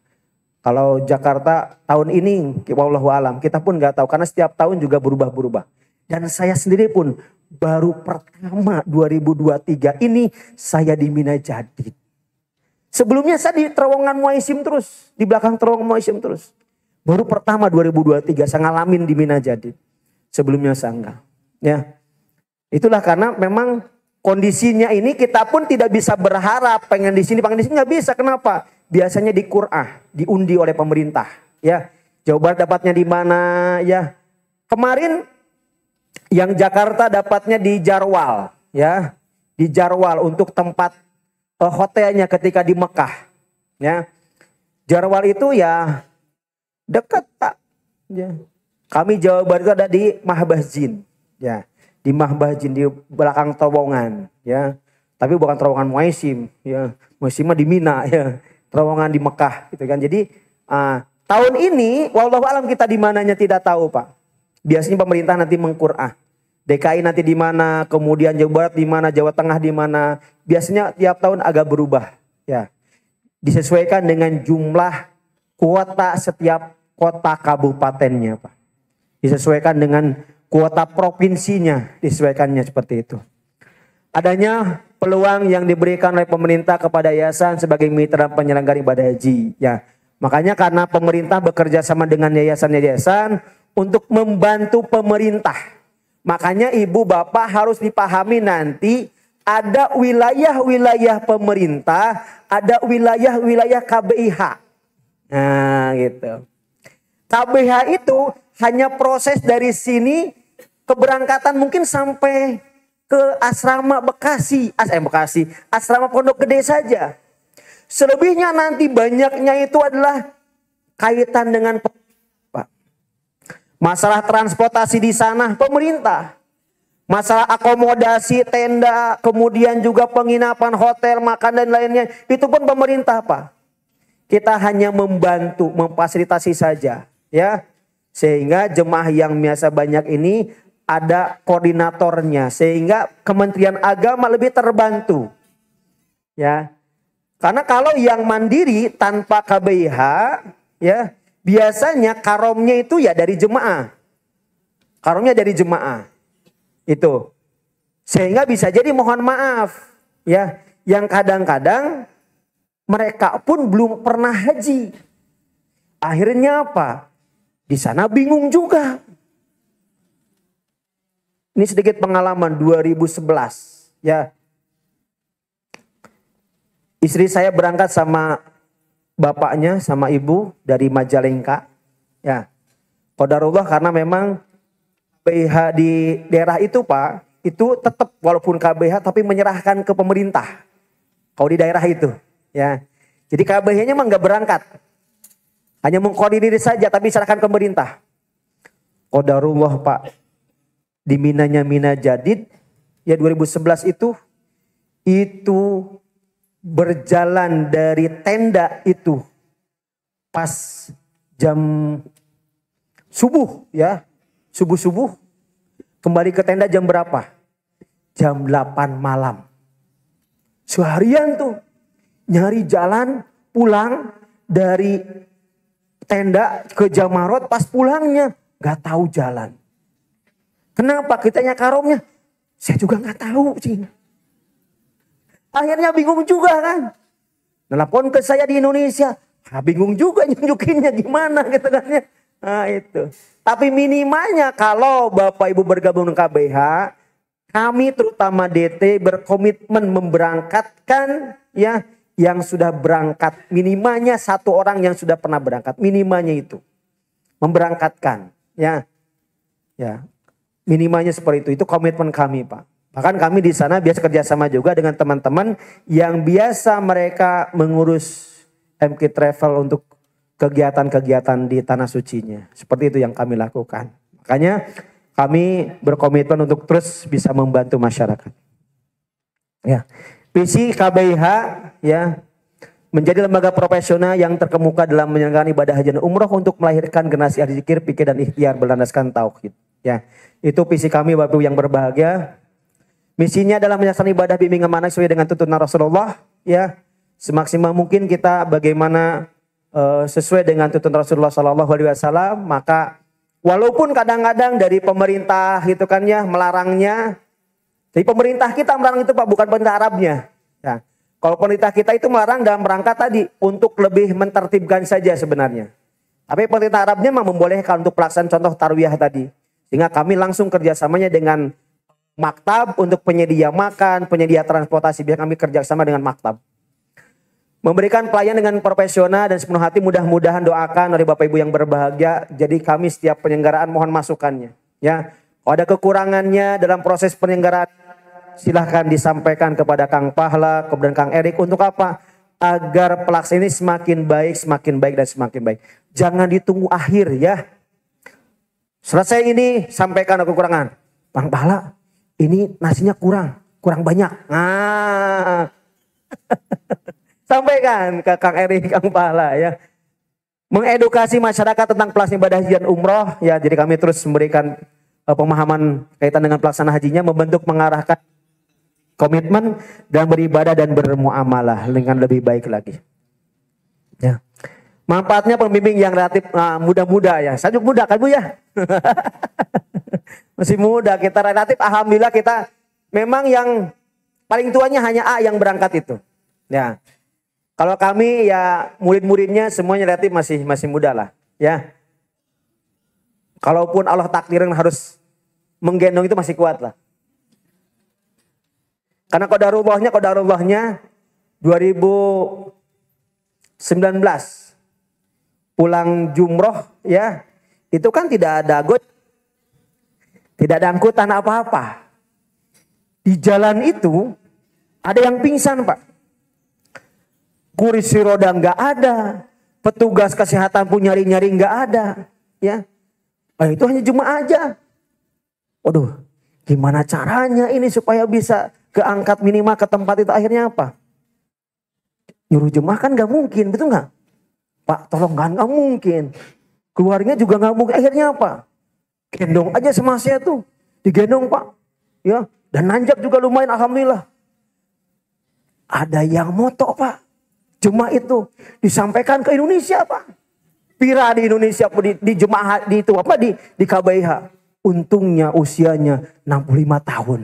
Kalau Jakarta tahun ini, wallahu alam, kita pun nggak tahu karena setiap tahun juga berubah-berubah. Dan saya sendiri pun baru pertama 2023 ini saya di Mina Jadid. Sebelumnya saya di terowongan Muaisim terus, di belakang terowongan Muaisim terus. Baru pertama 2023 saya ngalamin di Mina Jadid. Sebelumnya saya enggak. Ya. Itulah karena memang kondisinya ini kita pun tidak bisa berharap pengen di sini nggak bisa. Kenapa? Biasanya di Qur'ah, diundi oleh pemerintah. Ya, Jawa Barat dapatnya di mana? Ya, kemarin yang Jakarta dapatnya di Jarwal. Ya, di Jarwal untuk tempat hotelnya ketika di Mekah. Ya, Jarwal itu ya dekat Pak. Ya. Kami Jawa Barat itu ada di Mahbazin. Ya. Di Mahbazin di belakang terowongan ya, tapi bukan terowongan Muaisim ya, Muaisim di Mina ya, terowongan di Mekah gitu kan. Jadi tahun ini wallahu alam kita di mananya tidak tahu Pak. Biasanya pemerintah nanti mengqur'ah, DKI nanti di mana, kemudian Jawa Barat di mana, Jawa Tengah di mana, biasanya tiap tahun agak berubah ya, disesuaikan dengan jumlah kuota setiap kota kabupatennya Pak, disesuaikan dengan kuota provinsinya, disesuaikannya seperti itu. Adanya peluang yang diberikan oleh pemerintah kepada yayasan sebagai mitra penyelenggara ibadah haji. Ya, makanya karena pemerintah bekerja sama dengan yayasan-yayasan untuk membantu pemerintah. Makanya ibu bapak harus dipahami nanti ada wilayah-wilayah pemerintah, ada wilayah-wilayah KBIH. Nah gitu. KBIH itu hanya proses dari sini keberangkatan mungkin sampai ke asrama Bekasi, asrama Pondok Gede saja. Selebihnya nanti banyaknya itu adalah kaitan dengan Pak. Masalah transportasi di sana pemerintah. Masalah akomodasi, tenda, kemudian juga penginapan, hotel, makan dan lainnya, itu pun pemerintah Pak. Kita hanya membantu, memfasilitasi saja, ya. Sehingga jemaah yang biasa banyak ini ada koordinatornya, sehingga Kementerian Agama lebih terbantu. Ya. Karena kalau yang mandiri tanpa KBIH ya, biasanya karomnya itu ya dari jemaah. Karomnya dari jemaah. Itu. Sehingga bisa jadi mohon maaf ya, yang kadang-kadang mereka pun belum pernah haji. Akhirnya apa? Di sana bingung juga. Ini sedikit pengalaman 2011 ya. Istri saya berangkat sama bapaknya sama ibu dari Majalengka ya. Qadarullah karena memang KBIH di daerah itu Pak, itu tetap walaupun KBIH tapi menyerahkan ke pemerintah. Kalau di daerah itu ya. Jadi KBIH-nya memang nggak berangkat. Hanya mengkoordinir saja tapi serahkan ke pemerintah. Qadarullah Pak. Di Minanya Mina Jadid ya 2011 itu berjalan dari tenda itu pas jam subuh ya. Subuh-subuh kembali ke tenda jam berapa? jam 8 malam. Seharian tuh nyari jalan pulang dari tenda ke Jamarot, pas pulangnya gak tahu jalan. Kenapa? Kitanya karomnya, saya juga gak tahu sih. Akhirnya bingung juga kan. Nelpon ke saya di Indonesia, bingung juga nunjukinnya gimana gitu kan ya. Nah itu. Tapi minimalnya kalau Bapak Ibu bergabung dengan KBH, kami terutama DT berkomitmen memberangkatkan ya yang sudah berangkat. Minimalnya satu orang yang sudah pernah berangkat. Minimalnya itu. Memberangkatkan. Ya. Ya. Minimalnya seperti itu. Itu komitmen kami Pak. Bahkan kami di sana biasa kerjasama juga dengan teman-teman yang biasa mereka mengurus MK Travel untuk kegiatan-kegiatan di tanah sucinya. Seperti itu yang kami lakukan. Makanya kami berkomitmen untuk terus bisa membantu masyarakat. Ya, visi KBIH ya menjadi lembaga profesional yang terkemuka dalam menyelenggarakan ibadah haji dan umroh untuk melahirkan generasi ahli zikir, pikir dan ikhtiar berlandaskan tauhid. Ya, itu visi kami Bapak Ibu yang berbahagia. Misinya adalah menyaksikan ibadah bimbingan amanah sesuai dengan tuntunan Rasulullah. Ya, semaksimal mungkin kita bagaimana sesuai dengan tuntunan Rasulullah SAW. Maka walaupun kadang-kadang dari pemerintah gitu kan ya melarangnya, jadi pemerintah kita melarang itu Pak, bukan pemerintah Arabnya. Ya. Kalau pemerintah kita itu melarang dalam rangka tadi untuk lebih mentertibkan saja sebenarnya. Tapi pemerintah Arabnya memang membolehkan untuk pelaksanaan contoh tarwiyah tadi. Sehingga kami langsung kerjasamanya dengan maktab untuk penyedia makan, penyedia transportasi. Biar kami kerjasama dengan maktab. Memberikan pelayanan dengan profesional dan sepenuh hati, mudah-mudahan doakan oleh Bapak Ibu yang berbahagia. Jadi kami setiap penyelenggaraan mohon masukannya. Ya, kalau ada kekurangannya dalam proses penyelenggaraan, silahkan disampaikan kepada Kang Pahla, kemudian Kang Erik. Untuk apa? Agar pelaksanaan ini semakin baik dan semakin baik. Jangan ditunggu akhir ya. Selesai ini, sampaikan kekurangan. Kang Pahla, ini nasinya kurang banyak. Nah. Sampaikan ke Kang Erik, Kang Pahla ya. Mengedukasi masyarakat tentang pelaksanaan ibadah haji dan umroh ya. Jadi kami terus memberikan pemahaman kaitan dengan pelaksanaan hajinya, membentuk mengarahkan komitmen dan beribadah dan bermuamalah dengan lebih baik lagi. Ya. Manfaatnya pembimbing yang relatif muda-muda ya. Saya juga muda kan Bu ya. Masih muda kita relatif, alhamdulillah kita memang yang paling tuanya hanya A yang berangkat itu. Ya. Kalau kami ya murid-muridnya semuanya relatif masih muda lah ya. Kalaupun Allah takdirin harus menggendong itu masih kuat lah. Karena qadarullahnya 2019 pulang jumroh ya. Itu kan tidak ada tidak ada angkutan apa-apa. Di jalan itu ada yang pingsan Pak. Kursi roda nggak ada, petugas kesehatan pun nyari-nyari nggak ada, ya. Itu hanya jemaah aja. Waduh, gimana caranya ini supaya bisa keangkat minimal ke tempat itu? Akhirnya apa? Nyuruh jemaah kan nggak mungkin, betul nggak? Pak, tolong nggak mungkin. Keluarnya juga nggak mungkin. Akhirnya apa? Gendong aja sama saya tuh, digendong Pak, ya. Dan nanjak juga lumayan, alhamdulillah. Ada yang moto Pak. Jemaah itu disampaikan ke Indonesia Pak. Pira di Indonesia di jemaah di itu apa di KBIH. Untungnya usianya 65 tahun.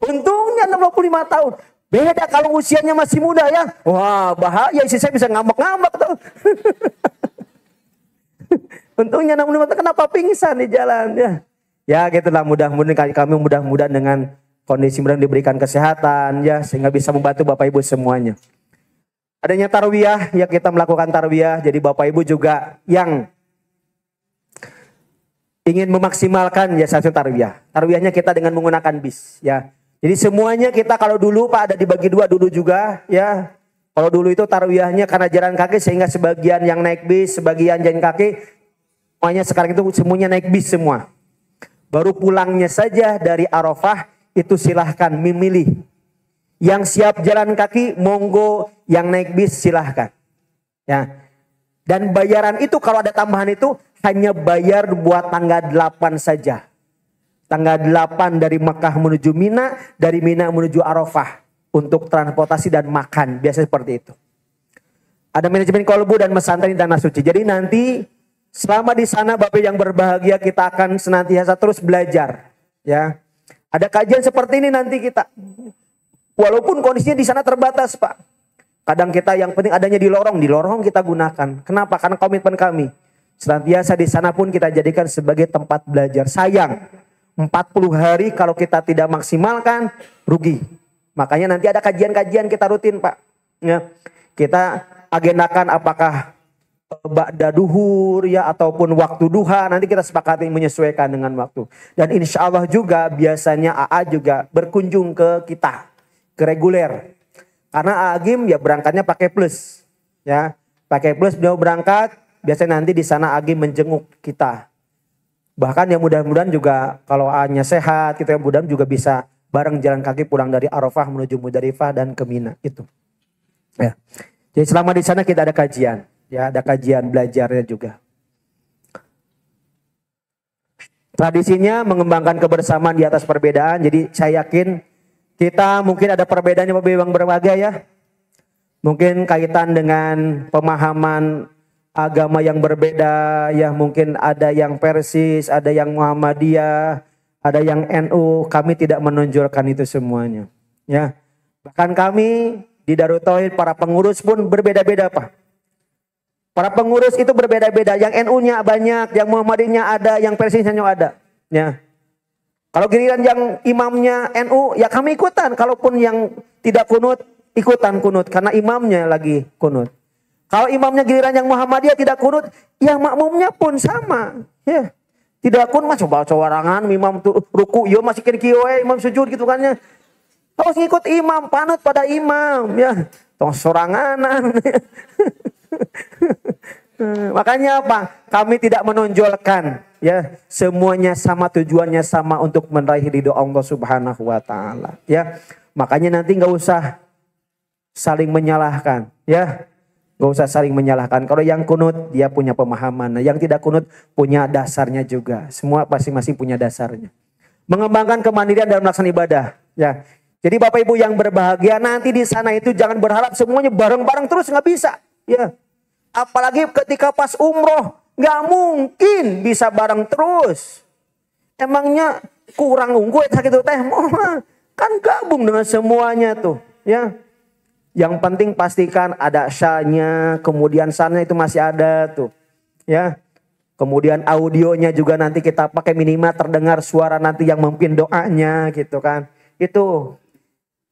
Untungnya 65 tahun. Beda kalau usianya masih muda ya. Wah, bahaya istri saya bisa ngambek-ngambek tuh. Untungnya 65 tahun, kenapa pingsan di jalan ya. Ya gitulah, mudah-mudahan kami mudah-mudahan dengan kondisi mudah diberikan kesehatan ya sehingga bisa membantu Bapak Ibu semuanya. Adanya tarwiyah ya, kita melakukan tarwiyah. Jadi Bapak Ibu juga yang ingin memaksimalkan ya satu tarwiyah. Tarwiyahnya kita dengan menggunakan bis ya. Jadi semuanya kita kalau dulu Pak ada dibagi dua dulu juga ya. Kalau dulu itu tarwiyahnya karena jalan kaki sehingga sebagian yang naik bis, sebagian jalan kaki. Semuanya sekarang itu semuanya naik bis semua. Baru pulangnya saja dari Arafah itu silahkan memilih. Yang siap jalan kaki monggo, yang naik bis silahkan. Ya. Dan bayaran itu kalau ada tambahan itu hanya bayar buat tanggal 8 saja. Tanggal 8 dari Mekah menuju Mina, dari Mina menuju Arafah untuk transportasi dan makan, biasa seperti itu. Ada manajemen kolbu dan mesantren di tanah suci. Jadi nanti selama di sana Bapak yang berbahagia kita akan senantiasa terus belajar, ya. Ada kajian seperti ini nanti kita. Walaupun kondisinya di sana terbatas, Pak. Kadang kita yang penting adanya di lorong kita gunakan. Kenapa? Karena komitmen kami. Senantiasa di sana pun kita jadikan sebagai tempat belajar. Sayang, 40 hari kalau kita tidak maksimalkan, rugi. Makanya nanti ada kajian-kajian kita rutin, Pak. Ya. Kita agendakan apakah ba'da duhur ya ataupun waktu duha, nanti kita sepakati menyesuaikan dengan waktu. Dan insya Allah juga biasanya AA juga berkunjung ke kita, ke reguler. Karena Agim ya berangkatnya pakai plus, ya pakai plus beliau berangkat. Biasanya nanti di sana Agim menjenguk kita. Bahkan ya mudah-mudahan juga kalau A-nya sehat, kita mudah-mudahan juga bisa bareng jalan kaki pulang dari Arafah menuju Muzdalifah dan ke Mina itu. Ya. Jadi selama di sana kita ada kajian, ya ada kajian belajarnya juga. Tradisinya mengembangkan kebersamaan di atas perbedaan. Jadi saya yakin kita mungkin ada perbedaannya yang berbagai ya. Mungkin kaitan dengan pemahaman agama yang berbeda, ya mungkin ada yang Persis, ada yang Muhammadiyah, ada yang NU. Kami tidak menonjolkan itu semuanya, ya. Bahkan kami di Darut Tauhid para pengurus pun berbeda-beda, Pak. Para pengurus itu berbeda-beda. Yang NU-nya banyak, yang Muhammadiyahnya ada, yang Persisnya ada, ya. Kalau giliran yang imamnya NU, ya kami ikutan. Kalaupun yang tidak kunut, ikutan kunut karena imamnya lagi kunut. Kalau imamnya giliran yang Muhammadiyah tidak kunut, ya makmumnya pun sama. Ya. Tidak kunut, mas coba warangan imam tuh ruku, yo masih kiri-kiri imam sujud gitu kan ya. Harus ngikut imam, panut pada imam, ya. Tong soranganan. Makanya apa? Kami tidak menonjolkan, ya. Semuanya sama, tujuannya sama untuk meraih ridho Allah Subhanahu wa taala, ya. Makanya nanti nggak usah saling menyalahkan, ya. Gak usah saling menyalahkan. Kalau yang kunut dia punya pemahaman. Yang tidak kunut punya dasarnya juga. Semua masing-masing punya dasarnya. Mengembangkan kemandirian dalam melaksanakan ibadah. Ya. Jadi Bapak Ibu yang berbahagia nanti di sana itu jangan berharap semuanya bareng-bareng terus, nggak bisa. Ya. Apalagi ketika pas umroh nggak mungkin bisa bareng terus. Emangnya kurang unggul gitu teh? Kan gabung dengan semuanya tuh. Ya. Yang penting pastikan ada syahnya, kemudian sannya itu masih ada tuh, ya. Kemudian audionya juga nanti kita pakai minimal terdengar suara nanti yang memimpin doanya gitu kan. Itu.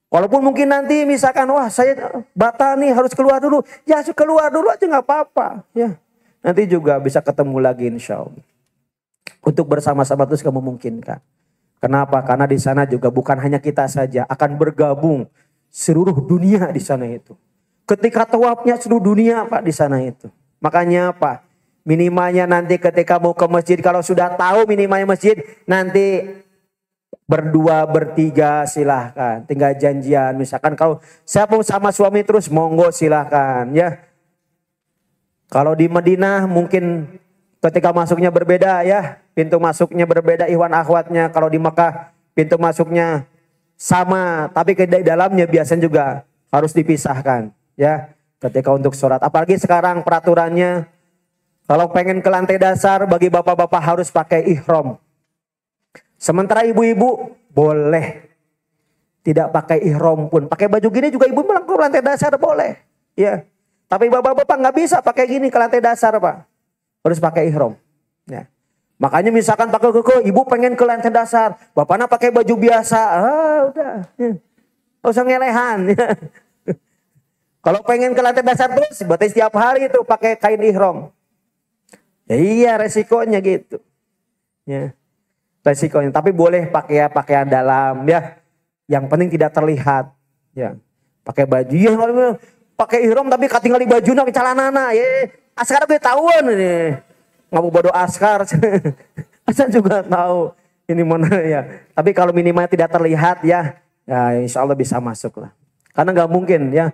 Walaupun mungkin nanti misalkan wah saya batal nih harus keluar dulu, ya keluar dulu aja nggak apa-apa, ya. Nanti juga bisa ketemu lagi insya Allah. Untuk bersama-sama terus kamu memungkinkan. Kenapa? Karena di sana juga bukan hanya kita saja akan bergabung. Seluruh dunia di sana itu. Ketika tawafnya seluruh dunia Pak di sana itu. Makanya apa? Minimalnya nanti ketika mau ke masjid, kalau sudah tahu minimalnya masjid, nanti berdua, bertiga silahkan. Tinggal janjian. Misalkan kalau saya mau sama suami terus, monggo silahkan ya. Kalau di Madinah mungkin ketika masuknya berbeda ya. Pintu masuknya berbeda, ikhwan akhwatnya. Kalau di Mekah pintu masuknya sama, tapi ke dalamnya biasanya juga harus dipisahkan, ya. Ketika untuk sholat, apalagi sekarang peraturannya, kalau pengen ke lantai dasar bagi bapak-bapak harus pakai ihram. Sementara ibu-ibu boleh tidak pakai ihram pun, pakai baju gini juga ibu bilang ke lantai dasar boleh, ya. Tapi bapak-bapak nggak bisa pakai gini ke lantai dasar Pak, harus pakai ihram, ya. Makanya misalkan pakai koko, ibu pengen ke lantai dasar, bapaknya pakai baju biasa, udah, nggak usah ngelehan. Ya. Kalau pengen ke lantai dasar terus, berarti setiap hari itu pakai kain ihram. Ya iya resikonya gitu, ya resikonya. Tapi boleh pakai pakaian dalam, ya. Yang penting tidak terlihat, ya. Pakai baju, ya pakai ihram tapi tinggal di baju nak calanana, ya. Sekarang gue tahuan ini. Ngabu bodoh askar, Hasan juga tahu ini mana ya. Tapi kalau minimal tidak terlihat ya, ya insya Allah bisa masuk lah. Karena nggak mungkin ya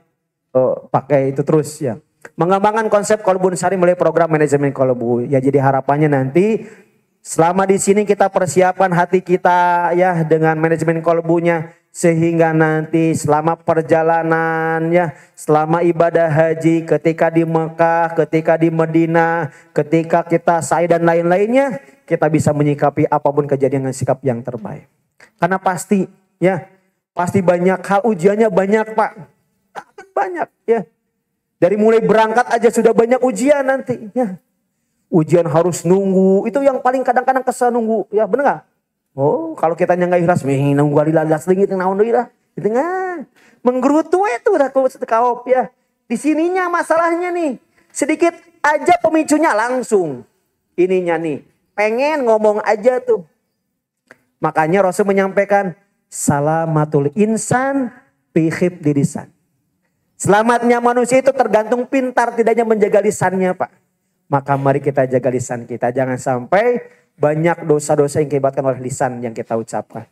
pakai itu terus ya. Mengembangkan konsep kolbun syari melalui program manajemen kolbu. Ya jadi harapannya nanti Selama di sini kita persiapkan hati kita ya dengan manajemen kolbunya, sehingga nanti selama perjalanan ya, selama ibadah haji, ketika di Mekah, ketika di Madinah, ketika kita sa'i dan lain-lainnya, kita bisa menyikapi apapun kejadian dengan sikap yang terbaik. Karena pasti ya, pasti banyak hal, ujiannya banyak Pak. Akan banyak ya. Dari mulai berangkat aja sudah banyak ujian nanti ya. Ujian harus nunggu, itu yang paling kadang-kadang kesel nunggu, ya bener gak? Oh, kalau kita nggak ikhlas, nunggu alilas lagi naon deui lah. Gitu nggak? Menggerutu itu dah kaop ya. Di sininya masalahnya nih, sedikit aja pemicunya langsung. Ininya nih, pengen ngomong aja tuh. Makanya Rasul menyampaikan, salamatul insan fi khifdi lisan. Selamatnya manusia itu tergantung pintar tidaknya menjaga lisannya Pak. Maka mari kita jaga lisan kita. Jangan sampai banyak dosa-dosa yang diakibatkan oleh lisan yang kita ucapkan.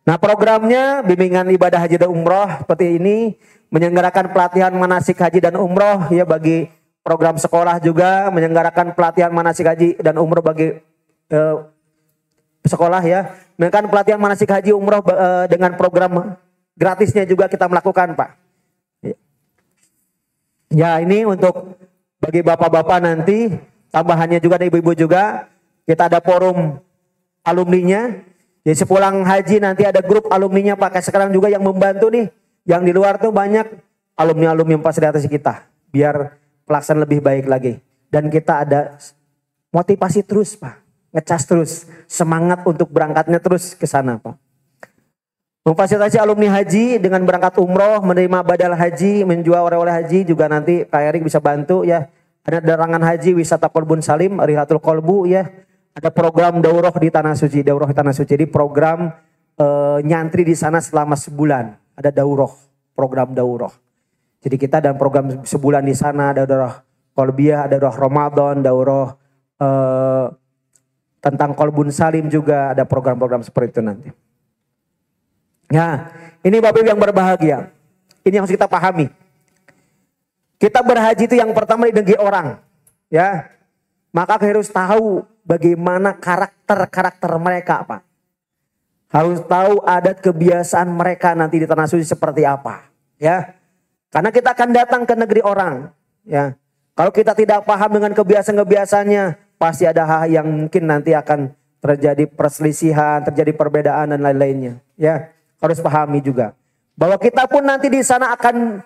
Nah programnya bimbingan ibadah haji dan umroh seperti ini. Menyelenggarakan pelatihan manasik haji dan umroh ya bagi program sekolah juga. Menyelenggarakan pelatihan manasik haji dan umroh bagi sekolah ya. Menyelenggarakan pelatihan manasik haji umroh dengan program gratisnya juga kita melakukan Pak. Ya ini untuk bagi bapak-bapak nanti, tambahannya juga ada ibu-ibu juga, kita ada forum alumninya. Jadi sepulang haji nanti ada grup alumninya pakai sekarang juga yang membantu nih. Yang di luar tuh banyak alumni-alumni yang fasilitasi kita. Biar pelaksanaan lebih baik lagi. Dan kita ada motivasi terus Pak, ngecas terus, semangat untuk berangkatnya terus ke sana Pak. Memfasilitasi alumni haji dengan berangkat umroh, menerima badal haji, menjual oleh-oleh haji juga nanti Pak Erik bisa bantu ya. Ada darangan haji wisata Kolbun Salim, Rihlatul Kolbu ya. Ada program daurah di Tanah Suci, daurah di Tanah Suci. Jadi program nyantri di sana selama sebulan. Ada daurah, program daurah. Jadi kita dalam program sebulan di sana ada daurah Kolbiah, ada daurah Ramadan, daurah tentang Kolbun Salim juga ada program-program seperti itu nanti. Ya, ini Bapak Ibu yang berbahagia. Ini yang harus kita pahami. Kita berhaji itu yang pertama di negeri orang. Ya, maka harus tahu bagaimana karakter mereka Pak. Harus tahu adat kebiasaan mereka nanti di Tanah Suci seperti apa. Ya, karena kita akan datang ke negeri orang. Ya, kalau kita tidak paham dengan kebiasaan-kebiasaannya, pasti ada hal yang mungkin nanti akan terjadi perselisihan, terjadi perbedaan dan lain-lainnya. Ya. Harus pahami juga bahwa kita pun nanti di sana akan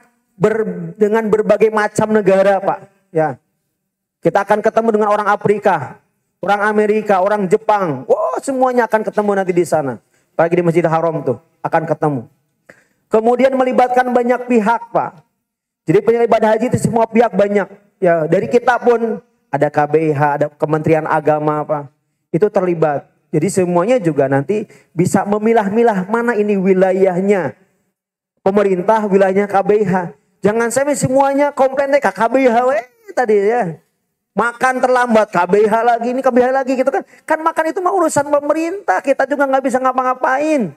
dengan berbagai macam negara Pak. Ya, kita akan ketemu dengan orang Afrika, orang Amerika, orang Jepang. Wow, semuanya akan ketemu nanti di sana. Apalagi di Masjidil Haram tuh akan ketemu. Kemudian melibatkan banyak pihak Pak. Jadi penyelenggara haji itu semua pihak banyak. Ya, dari kita pun ada KBH, ada Kementerian Agama Pak. Itu terlibat. Jadi semuanya juga nanti bisa memilah-milah mana ini wilayahnya pemerintah, wilayahnya KBH. Jangan sampai semuanya komplainnya ke KBH tadi ya. Makan terlambat KBH lagi, ini KBH lagi gitu kan. Kan makan itu mah urusan pemerintah, kita juga nggak bisa ngapa-ngapain.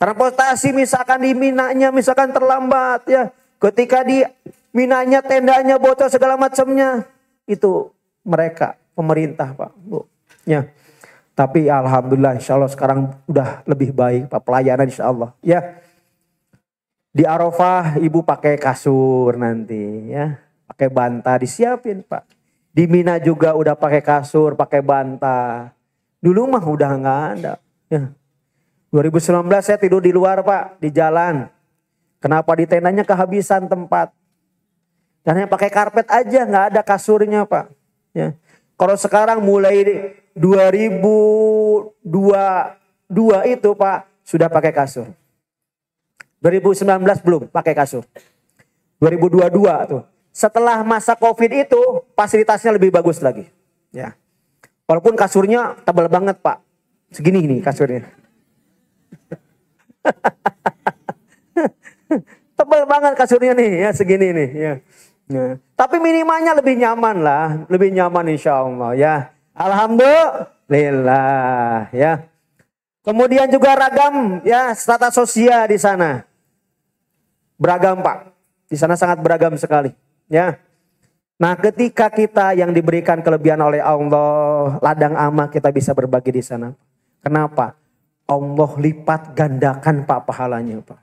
Transportasi misalkan di Minanya misalkan terlambat ya. Ketika di Minanya tendanya bocor segala macamnya. Itu mereka pemerintah Pak Bu. Ya. Tapi alhamdulillah insya Allah sekarang udah lebih baik Pak pelayanan insya Allah. Ya. Di Arafah ibu pakai kasur nanti ya. Pakai bantal disiapin Pak. Di Mina juga udah pakai kasur, pakai bantal. Dulu mah udah nggak ada. Ya. 2019 saya tidur di luar Pak, di jalan. Kenapa di tendanya kehabisan tempat. Dan hanya pakai karpet aja, nggak ada kasurnya Pak. Ya. Kalau sekarang mulai 2022 itu Pak sudah pakai kasur. 2019 belum pakai kasur. 2022 tuh. Setelah masa Covid itu fasilitasnya lebih bagus lagi. Ya. Walaupun kasurnya tebal banget Pak. Segini nih kasurnya. Tebal banget kasurnya nih ya segini nih ya. Ya. Tapi minimalnya lebih nyaman lah, lebih nyaman insya Allah ya. Alhamdulillah ya. Kemudian juga ragam ya strata sosial di sana. Beragam Pak. Di sana sangat beragam sekali ya. Nah, ketika kita yang diberikan kelebihan oleh Allah, ladang amal kita bisa berbagi di sana. Kenapa? Allah lipat gandakan Pak pahalanya Pak.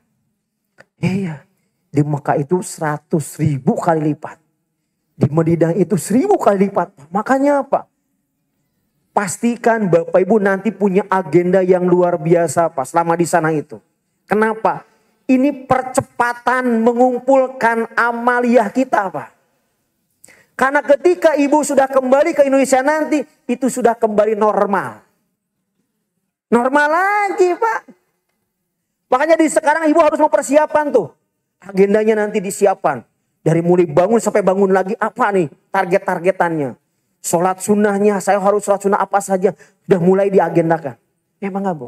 Iya, di Mekah itu 100.000 kali lipat. Di Madinah itu 1.000 kali lipat. Makanya apa? Pastikan Bapak Ibu nanti punya agenda yang luar biasa Pak selama di sana itu. Kenapa? Ini percepatan mengumpulkan amaliyah kita Pak. Karena ketika ibu sudah kembali ke Indonesia nanti, itu sudah kembali normal. Normal lagi Pak. Makanya di sekarang ibu harus mempersiapkan tuh. Agendanya nanti disiapkan. Dari mulai bangun sampai bangun lagi apa nih target-targetannya. Sholat sunnahnya, saya harus sholat sunnah apa saja. Sudah mulai diagendakan. Emang enggak Bu?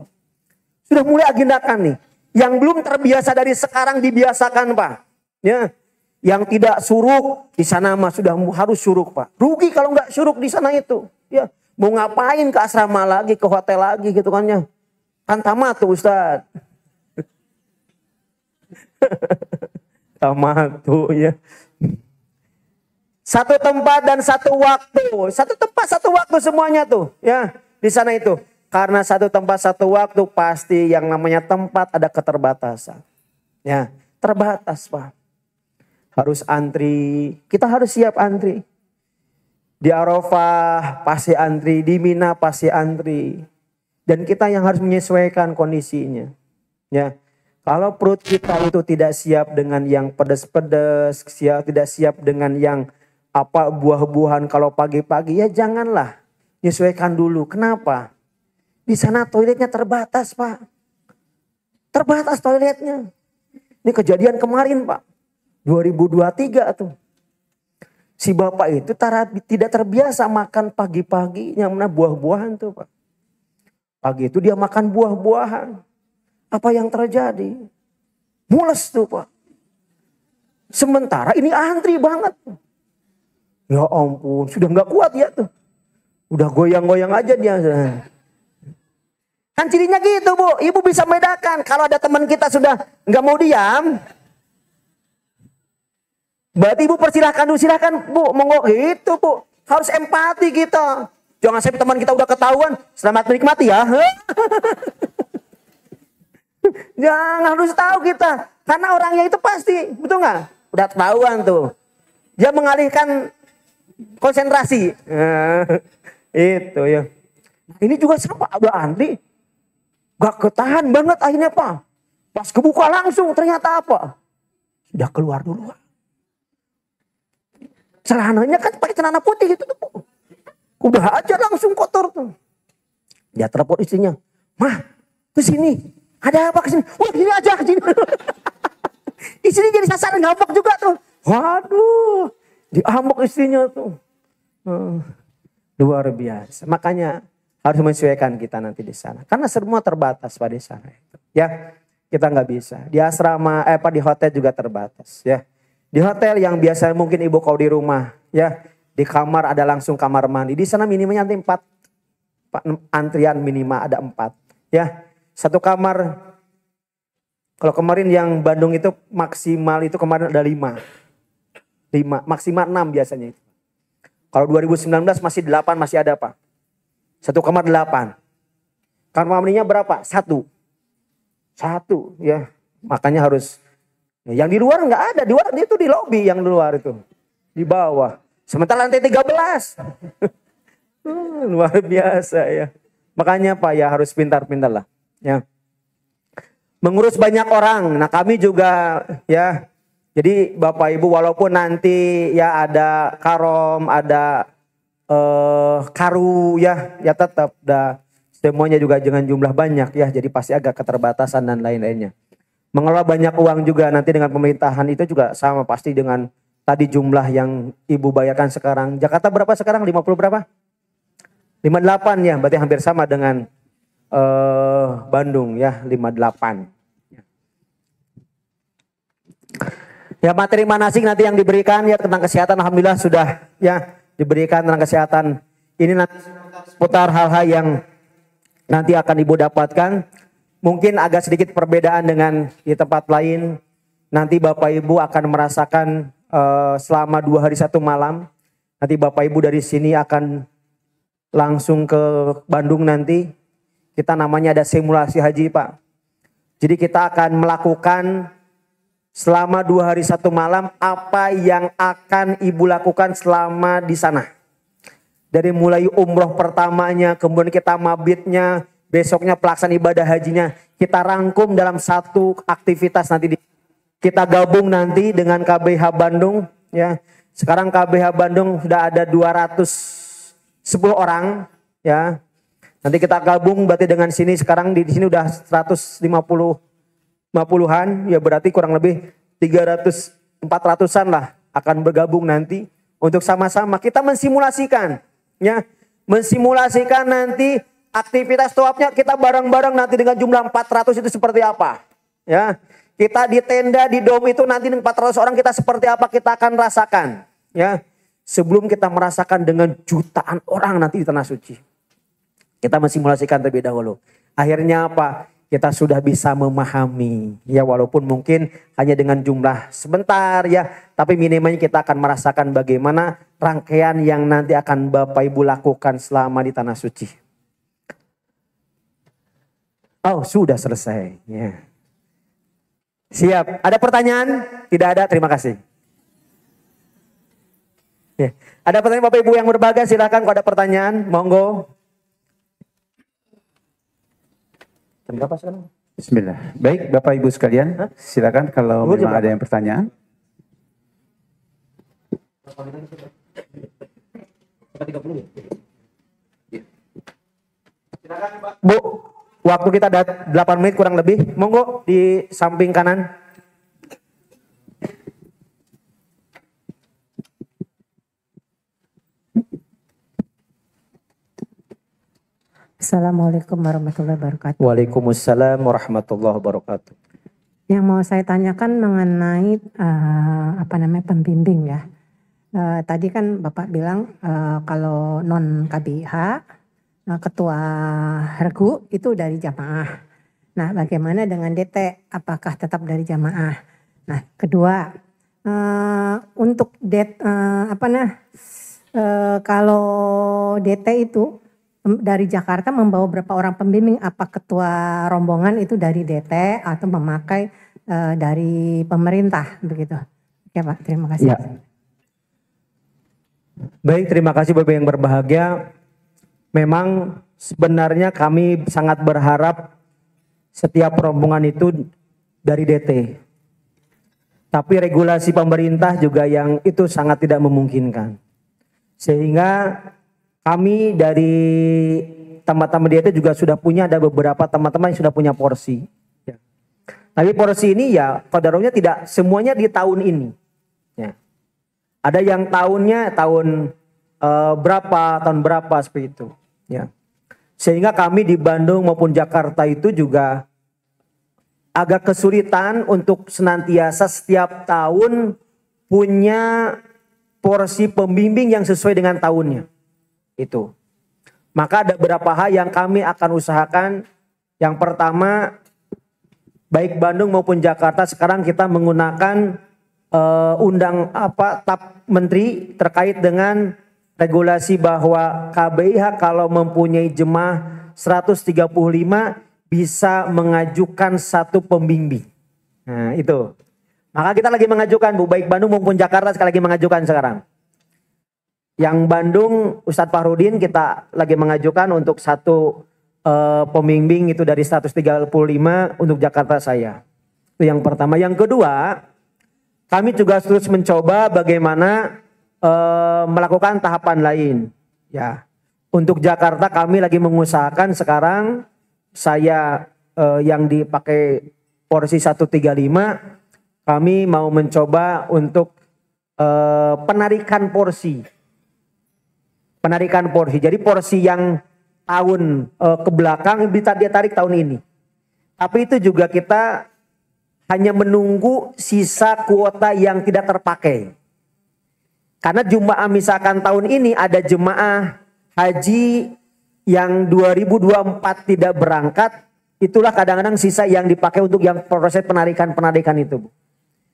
Sudah mulai agendakan nih. Yang belum terbiasa dari sekarang dibiasakan Pak. Ya. Yang tidak suruk di sana mah sudah harus suruk Pak. Rugi kalau nggak suruk di sana itu. Ya, mau ngapain ke asrama lagi, ke hotel lagi gitu kan ya. Kan tamat tuh Ustaz. Tamat tuh ya. Satu tempat dan satu waktu. Satu tempat satu waktu semuanya tuh ya di sana itu. Karena satu tempat satu waktu pasti yang namanya tempat ada keterbatasan. Ya, terbatas Pak. Harus antri, kita harus siap antri. Di Arafah pasti antri, di Mina pasti antri. Dan kita yang harus menyesuaikan kondisinya. Ya, kalau perut kita itu tidak siap dengan yang pedas-pedas, tidak siap dengan yang apa buah-buahan kalau pagi-pagi, ya janganlah. Menyesuaikan dulu. Kenapa? Di sana toiletnya terbatas Pak. Terbatas toiletnya. Ini kejadian kemarin Pak. 2023 tuh. Si bapak itu tidak terbiasa makan pagi-pagi yang mana buah-buahan tuh Pak. Pagi itu dia makan buah-buahan. Apa yang terjadi? Mules tuh Pak. Sementara ini antri banget. Ya ampun, sudah nggak kuat ya tuh. Udah goyang-goyang aja dia. Kan cirinya gitu Bu. Ibu bisa membedakan. Kalau ada teman kita sudah nggak mau diam. Berarti ibu persilahkan dulu, silahkan Bu, monggo itu Bu. Harus empati kita. Jangan sampai teman kita udah ketahuan, selamat menikmati ya. Jangan, harus tahu kita. Karena orangnya itu pasti, betul nggak? Udah ketahuan tuh. Dia mengalihkan konsentrasi. Itu ya. Ini juga sama, udah antri. Gak ketahan banget akhirnya Pak. Pas kebuka langsung ternyata apa? Sudah keluar duluan. Celananya kan pakai celana putih gitu tuh. Udah aja langsung kotor tuh. Dia telepon istrinya. Mah, ke sini. Ada apa ke sini? Wah, sini aja ke sini. Istrinya jadi sasaran ngambek juga tuh. Waduh, diambek istrinya tuh. Luar biasa. Makanya harus menyesuaikan kita nanti di sana. Karena semua terbatas pada sana. Ya, kita nggak bisa. Di asrama, di hotel juga terbatas. Ya. Di hotel yang biasa mungkin ibu kau di rumah, ya di kamar ada langsung kamar mandi. Di sana minimalnya nanti 4, antrian minimal ada 4, ya satu kamar. Kalau kemarin yang Bandung itu maksimal itu kemarin ada 5, maksimal 6 biasanya itu. Kalau 2019 masih 8 masih ada Pak. Satu kamar 8. Kamar mandinya berapa? 1 ya. Makanya harus. Yang di luar nggak ada, di luar itu di lobi yang di luar itu. Di bawah. Sementara lantai 13. Luar biasa ya. Makanya Pak ya harus pintar-pintar lah. Ya. Mengurus banyak orang. Nah kami juga ya. Jadi Bapak Ibu walaupun nanti ya ada karom, ada karu ya tetap dah semuanya juga dengan jumlah banyak ya. Jadi pasti agak keterbatasan dan lain-lainnya. Mengelola banyak uang juga nanti dengan pemerintahan itu juga sama pasti dengan tadi jumlah yang ibu bayarkan sekarang. Jakarta berapa sekarang? 50 berapa? 58 ya, berarti hampir sama dengan Bandung ya, 58. Ya materi manasik nanti yang diberikan ya tentang kesehatan alhamdulillah sudah ya diberikan tentang kesehatan. Ini nanti seputar hal-hal yang nanti akan ibu dapatkan. Mungkin agak sedikit perbedaan dengan di tempat lain. Nanti Bapak Ibu akan merasakan selama 2 hari 1 malam. Nanti Bapak Ibu dari sini akan langsung ke Bandung nanti. Kita namanya ada simulasi haji Pak. Jadi kita akan melakukan selama 2 hari 1 malam apa yang akan Ibu lakukan selama di sana. Dari mulai umroh pertamanya, kemudian kita mabitnya, besoknya pelaksanaan ibadah hajinya. Kita rangkum dalam satu aktivitas nanti. Kita gabung nanti dengan KBH Bandung. Ya. Sekarang KBH Bandung sudah ada 210 orang. Ya. Nanti kita gabung berarti dengan sini sekarang di sini udah 150-an, ya berarti kurang lebih 300-400-an lah akan bergabung nanti untuk sama-sama kita mensimulasikan, ya, mensimulasikan nanti aktivitas tawafnya kita bareng-bareng nanti dengan jumlah 400 itu seperti apa, ya. Kita di tenda di dom itu nanti 400 orang kita seperti apa kita akan rasakan, ya. Sebelum kita merasakan dengan jutaan orang nanti di tanah suci. Kita mensimulasikan terlebih dahulu. Akhirnya apa? Kita sudah bisa memahami. Ya walaupun mungkin hanya dengan jumlah sebentar ya. Tapi minimalnya kita akan merasakan bagaimana rangkaian yang nanti akan Bapak Ibu lakukan selama di tanah suci. Oh sudah selesai. Ya. Siap. Ada pertanyaan? Tidak ada. Terima kasih. Ya. Ada pertanyaan Bapak Ibu yang berbahagia? Silakan kalau ada pertanyaan. Monggo. Berapa sekarang? Bismillah. Baik Bapak Ibu sekalian, silakan kalau memang ada yang pertanyaan. Bu, waktu kita ada 8 menit kurang lebih. Monggo di samping kanan. Assalamualaikum warahmatullahi wabarakatuh. Waalaikumsalam warahmatullahi wabarakatuh. Yang mau saya tanyakan mengenai pembimbing ya. Tadi kan Bapak bilang kalau non KBH ketua regu itu dari jamaah. Nah, bagaimana dengan DT? Apakah tetap dari jamaah? Nah, kedua untuk kalau DT itu dari Jakarta membawa berapa orang pembimbing? Apa ketua rombongan itu dari DT atau memakai dari pemerintah begitu? Oke Pak, terima kasih. Ya. Baik, terima kasih Bapak yang berbahagia. Memang sebenarnya kami sangat berharap setiap rombongan itu dari DT. Tapi regulasi pemerintah juga yang itu sangat tidak memungkinkan. Sehingga kami dari teman-teman DT juga sudah punya, ada beberapa teman-teman yang sudah punya porsi. Ya. Tapi porsi ini ya qadarullah tidak semuanya di tahun ini. Ya. Ada yang tahunnya tahun berapa seperti itu. Ya. Sehingga kami di Bandung maupun Jakarta itu juga agak kesulitan untuk senantiasa setiap tahun punya porsi pembimbing yang sesuai dengan tahunnya. Itu. Maka ada beberapa hal yang kami akan usahakan. Yang pertama, baik Bandung maupun Jakarta sekarang kita menggunakan TAP Menteri terkait dengan regulasi bahwa KBIH kalau mempunyai jemaah 135 bisa mengajukan 1 pembimbing. Nah, itu. Maka kita lagi mengajukan Bu, baik Bandung maupun Jakarta sekali lagi mengajukan sekarang. Yang Bandung Ustadz Fahrudin kita lagi mengajukan untuk 1 pembimbing itu dari 135 untuk Jakarta saya. Itu yang pertama. Yang kedua, kami juga terus mencoba bagaimana melakukan tahapan lain. Ya, untuk Jakarta kami lagi mengusahakan sekarang saya yang dipakai porsi 135 kami mau mencoba untuk penarikan porsi. Penarikan porsi. Jadi porsi yang tahun ke belakang dia tarik tahun ini. Tapi itu juga kita hanya menunggu sisa kuota yang tidak terpakai. Karena jemaah misalkan tahun ini ada jemaah haji yang 2024 tidak berangkat, itulah kadang-kadang sisa yang dipakai untuk yang proses penarikan itu.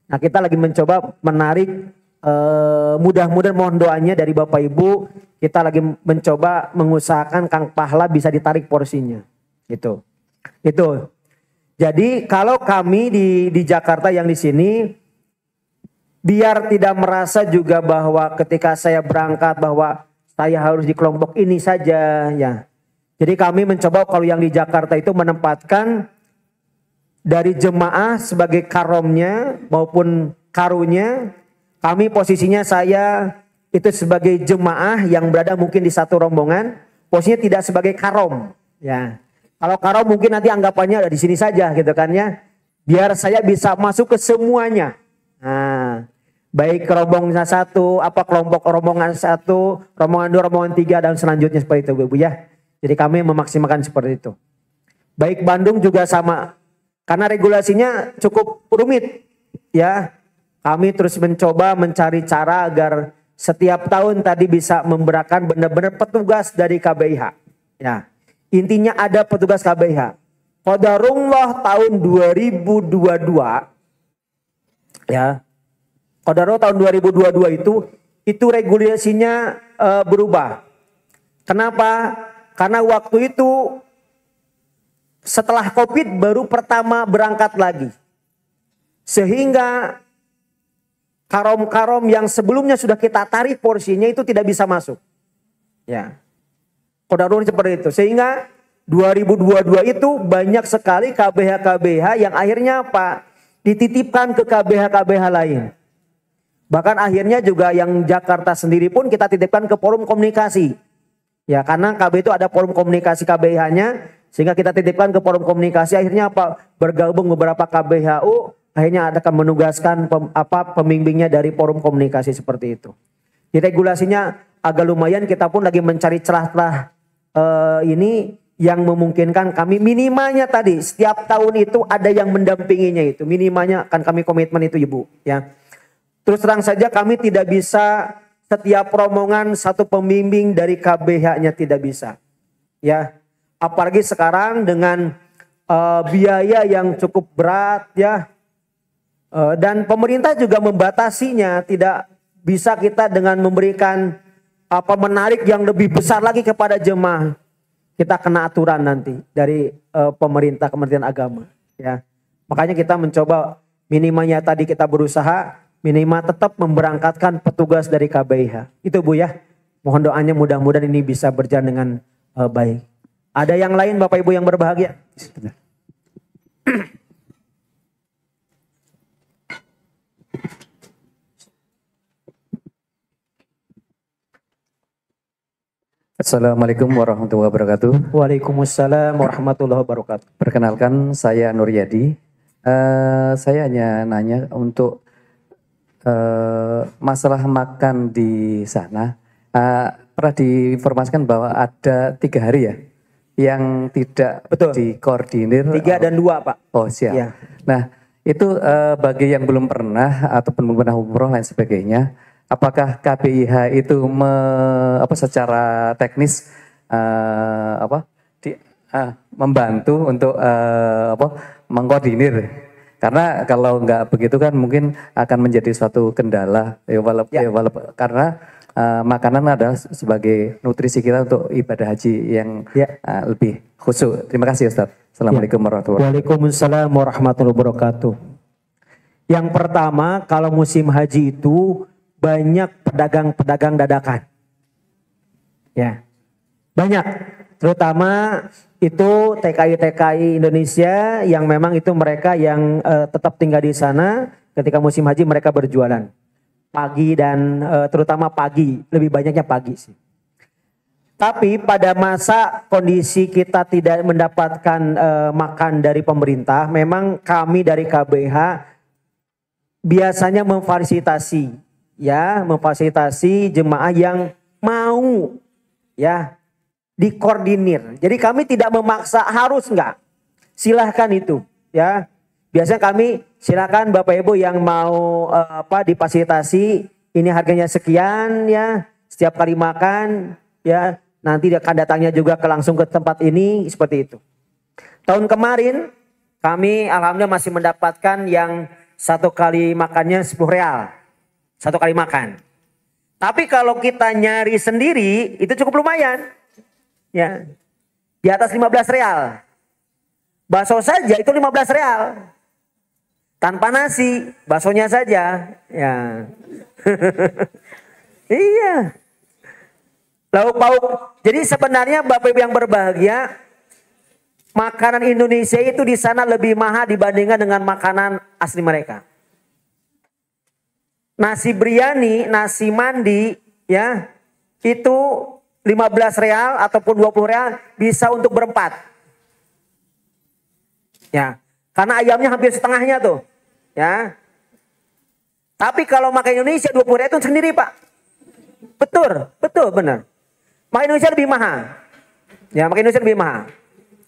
Nah, kita lagi mencoba menarik mudah-mudahan mohon doanya dari Bapak Ibu, kita lagi mencoba mengusahakan Kang Pahla bisa ditarik porsinya. Itu. Jadi kalau kami di Jakarta yang di sini, biar tidak merasa juga bahwa ketika saya berangkat bahwa saya harus di kelompok ini saja ya. Jadi kami mencoba kalau yang di Jakarta itu menempatkan dari jemaah sebagai karomnya maupun karunya. Kami posisinya saya itu sebagai jemaah yang berada mungkin di satu rombongan, posisinya tidak sebagai karom ya. Kalau karom mungkin nanti anggapannya ada di sini saja gitu kan ya. Biar saya bisa masuk ke semuanya. Nah, baik rombongan satu, kelompok rombongan satu, rombongan dua, rombongan tiga dan selanjutnya seperti itu Bu ya. Jadi kami memaksimalkan seperti itu. Baik Bandung juga sama. Karena regulasinya cukup rumit ya. Kami terus mencoba mencari cara agar setiap tahun tadi bisa memberikan benar-benar petugas dari KBIH. Ya. Intinya ada petugas KBIH. Qadarullah tahun 2022 ya. Qadarullah tahun 2022 itu regulasinya berubah. Kenapa? Karena waktu itu setelah Covid baru pertama berangkat lagi. Sehingga karom-karom yang sebelumnya sudah kita tarik porsinya itu tidak bisa masuk. Ya. Qadarullah seperti itu. Sehingga 2022 itu banyak sekali KBH-KBH yang akhirnya apa? Dititipkan ke KBH-KBH lain. Bahkan akhirnya juga yang Jakarta sendiri pun kita titipkan ke forum komunikasi. Ya, karena KB itu ada forum komunikasi KBH-nya, sehingga kita titipkan ke forum komunikasi. Akhirnya apa? Bergabung beberapa KBHU, akhirnya akan menugaskan pembimbingnya dari forum komunikasi seperti itu. Di regulasinya agak lumayan, kita pun lagi mencari celah-celah ini yang memungkinkan kami minimalnya tadi setiap tahun itu ada yang mendampinginya itu. Minimalnya akan kami komitmen itu Ibu ya. Terus terang saja kami tidak bisa setiap rombongan satu pembimbing dari KBH-nya tidak bisa. Ya. Apalagi sekarang dengan biaya yang cukup berat ya. Dan pemerintah juga membatasinya, tidak bisa kita dengan memberikan menarik yang lebih besar lagi kepada jemaah. Kita kena aturan nanti dari pemerintah, Kementerian Agama ya. Makanya kita mencoba minimalnya tadi kita berusaha minimal tetap memberangkatkan petugas dari KBIH. Itu Bu ya. Mohon doanya mudah-mudahan ini bisa berjalan dengan baik. Ada yang lain Bapak Ibu yang berbahagia? Assalamualaikum warahmatullahi wabarakatuh. Waalaikumsalam warahmatullahi wabarakatuh. Perkenalkan saya Nur Yadi. Saya hanya nanya untuk masalah makan di sana. Pernah diinformasikan bahwa ada 3 hari ya yang tidak dikoordinir. 3 dan 2 Pak. Oh siap. Ya. Nah itu bagi yang belum pernah ataupun belum pernah umroh lain sebagainya. Apakah KBIH itu secara teknis membantu untuk mengkoordinir? Karena kalau nggak begitu kan mungkin akan menjadi suatu kendala. Karena makanan adalah sebagai nutrisi kita untuk ibadah haji yang lebih khusyuk. Terima kasih Ustaz. Assalamualaikum warahmatullahi wabarakatuh. Waalaikumsalam warahmatullahi wabarakatuh. Yang pertama, kalau musim haji itu banyak pedagang-pedagang dadakan. Ya. Banyak. Terutama itu TKI-TKI Indonesia yang memang itu mereka yang tetap tinggal di sana ketika musim haji mereka berjualan. Pagi dan terutama pagi, lebih banyaknya pagi sih. Tapi pada masa kondisi kita tidak mendapatkan makan dari pemerintah, memang kami dari KBH biasanya memfasilitasi jemaah yang mau ya dikoordinir. Jadi kami tidak memaksa harus enggak. Silahkan itu ya. Biasanya kami silakan Bapak Ibu yang mau difasilitasi, ini harganya sekian ya. Setiap kali makan ya, nanti akan datangnya juga langsung ke tempat ini seperti itu. Tahun kemarin kami alhamdulillah masih mendapatkan yang 1 kali makannya 10 real. Satu kali makan. Tapi kalau kita nyari sendiri itu cukup lumayan. Ya. Di atas 15 real. Bakso saja itu 15 real. Tanpa nasi, baksonya saja. Ya. Iya. Lauk pauk. Jadi sebenarnya Bapak Ibu yang berbahagia, makanan Indonesia itu di sana lebih mahal dibandingkan dengan makanan asli mereka. Nasi biryani, nasi mandi, ya, itu 15 real ataupun 20 real bisa untuk berempat. Ya, karena ayamnya hampir setengahnya tuh, ya. Tapi kalau makan Indonesia 20 real itu sendiri, Pak. Betul, betul, benar. Makan Indonesia lebih mahal. Ya, makan Indonesia lebih mahal.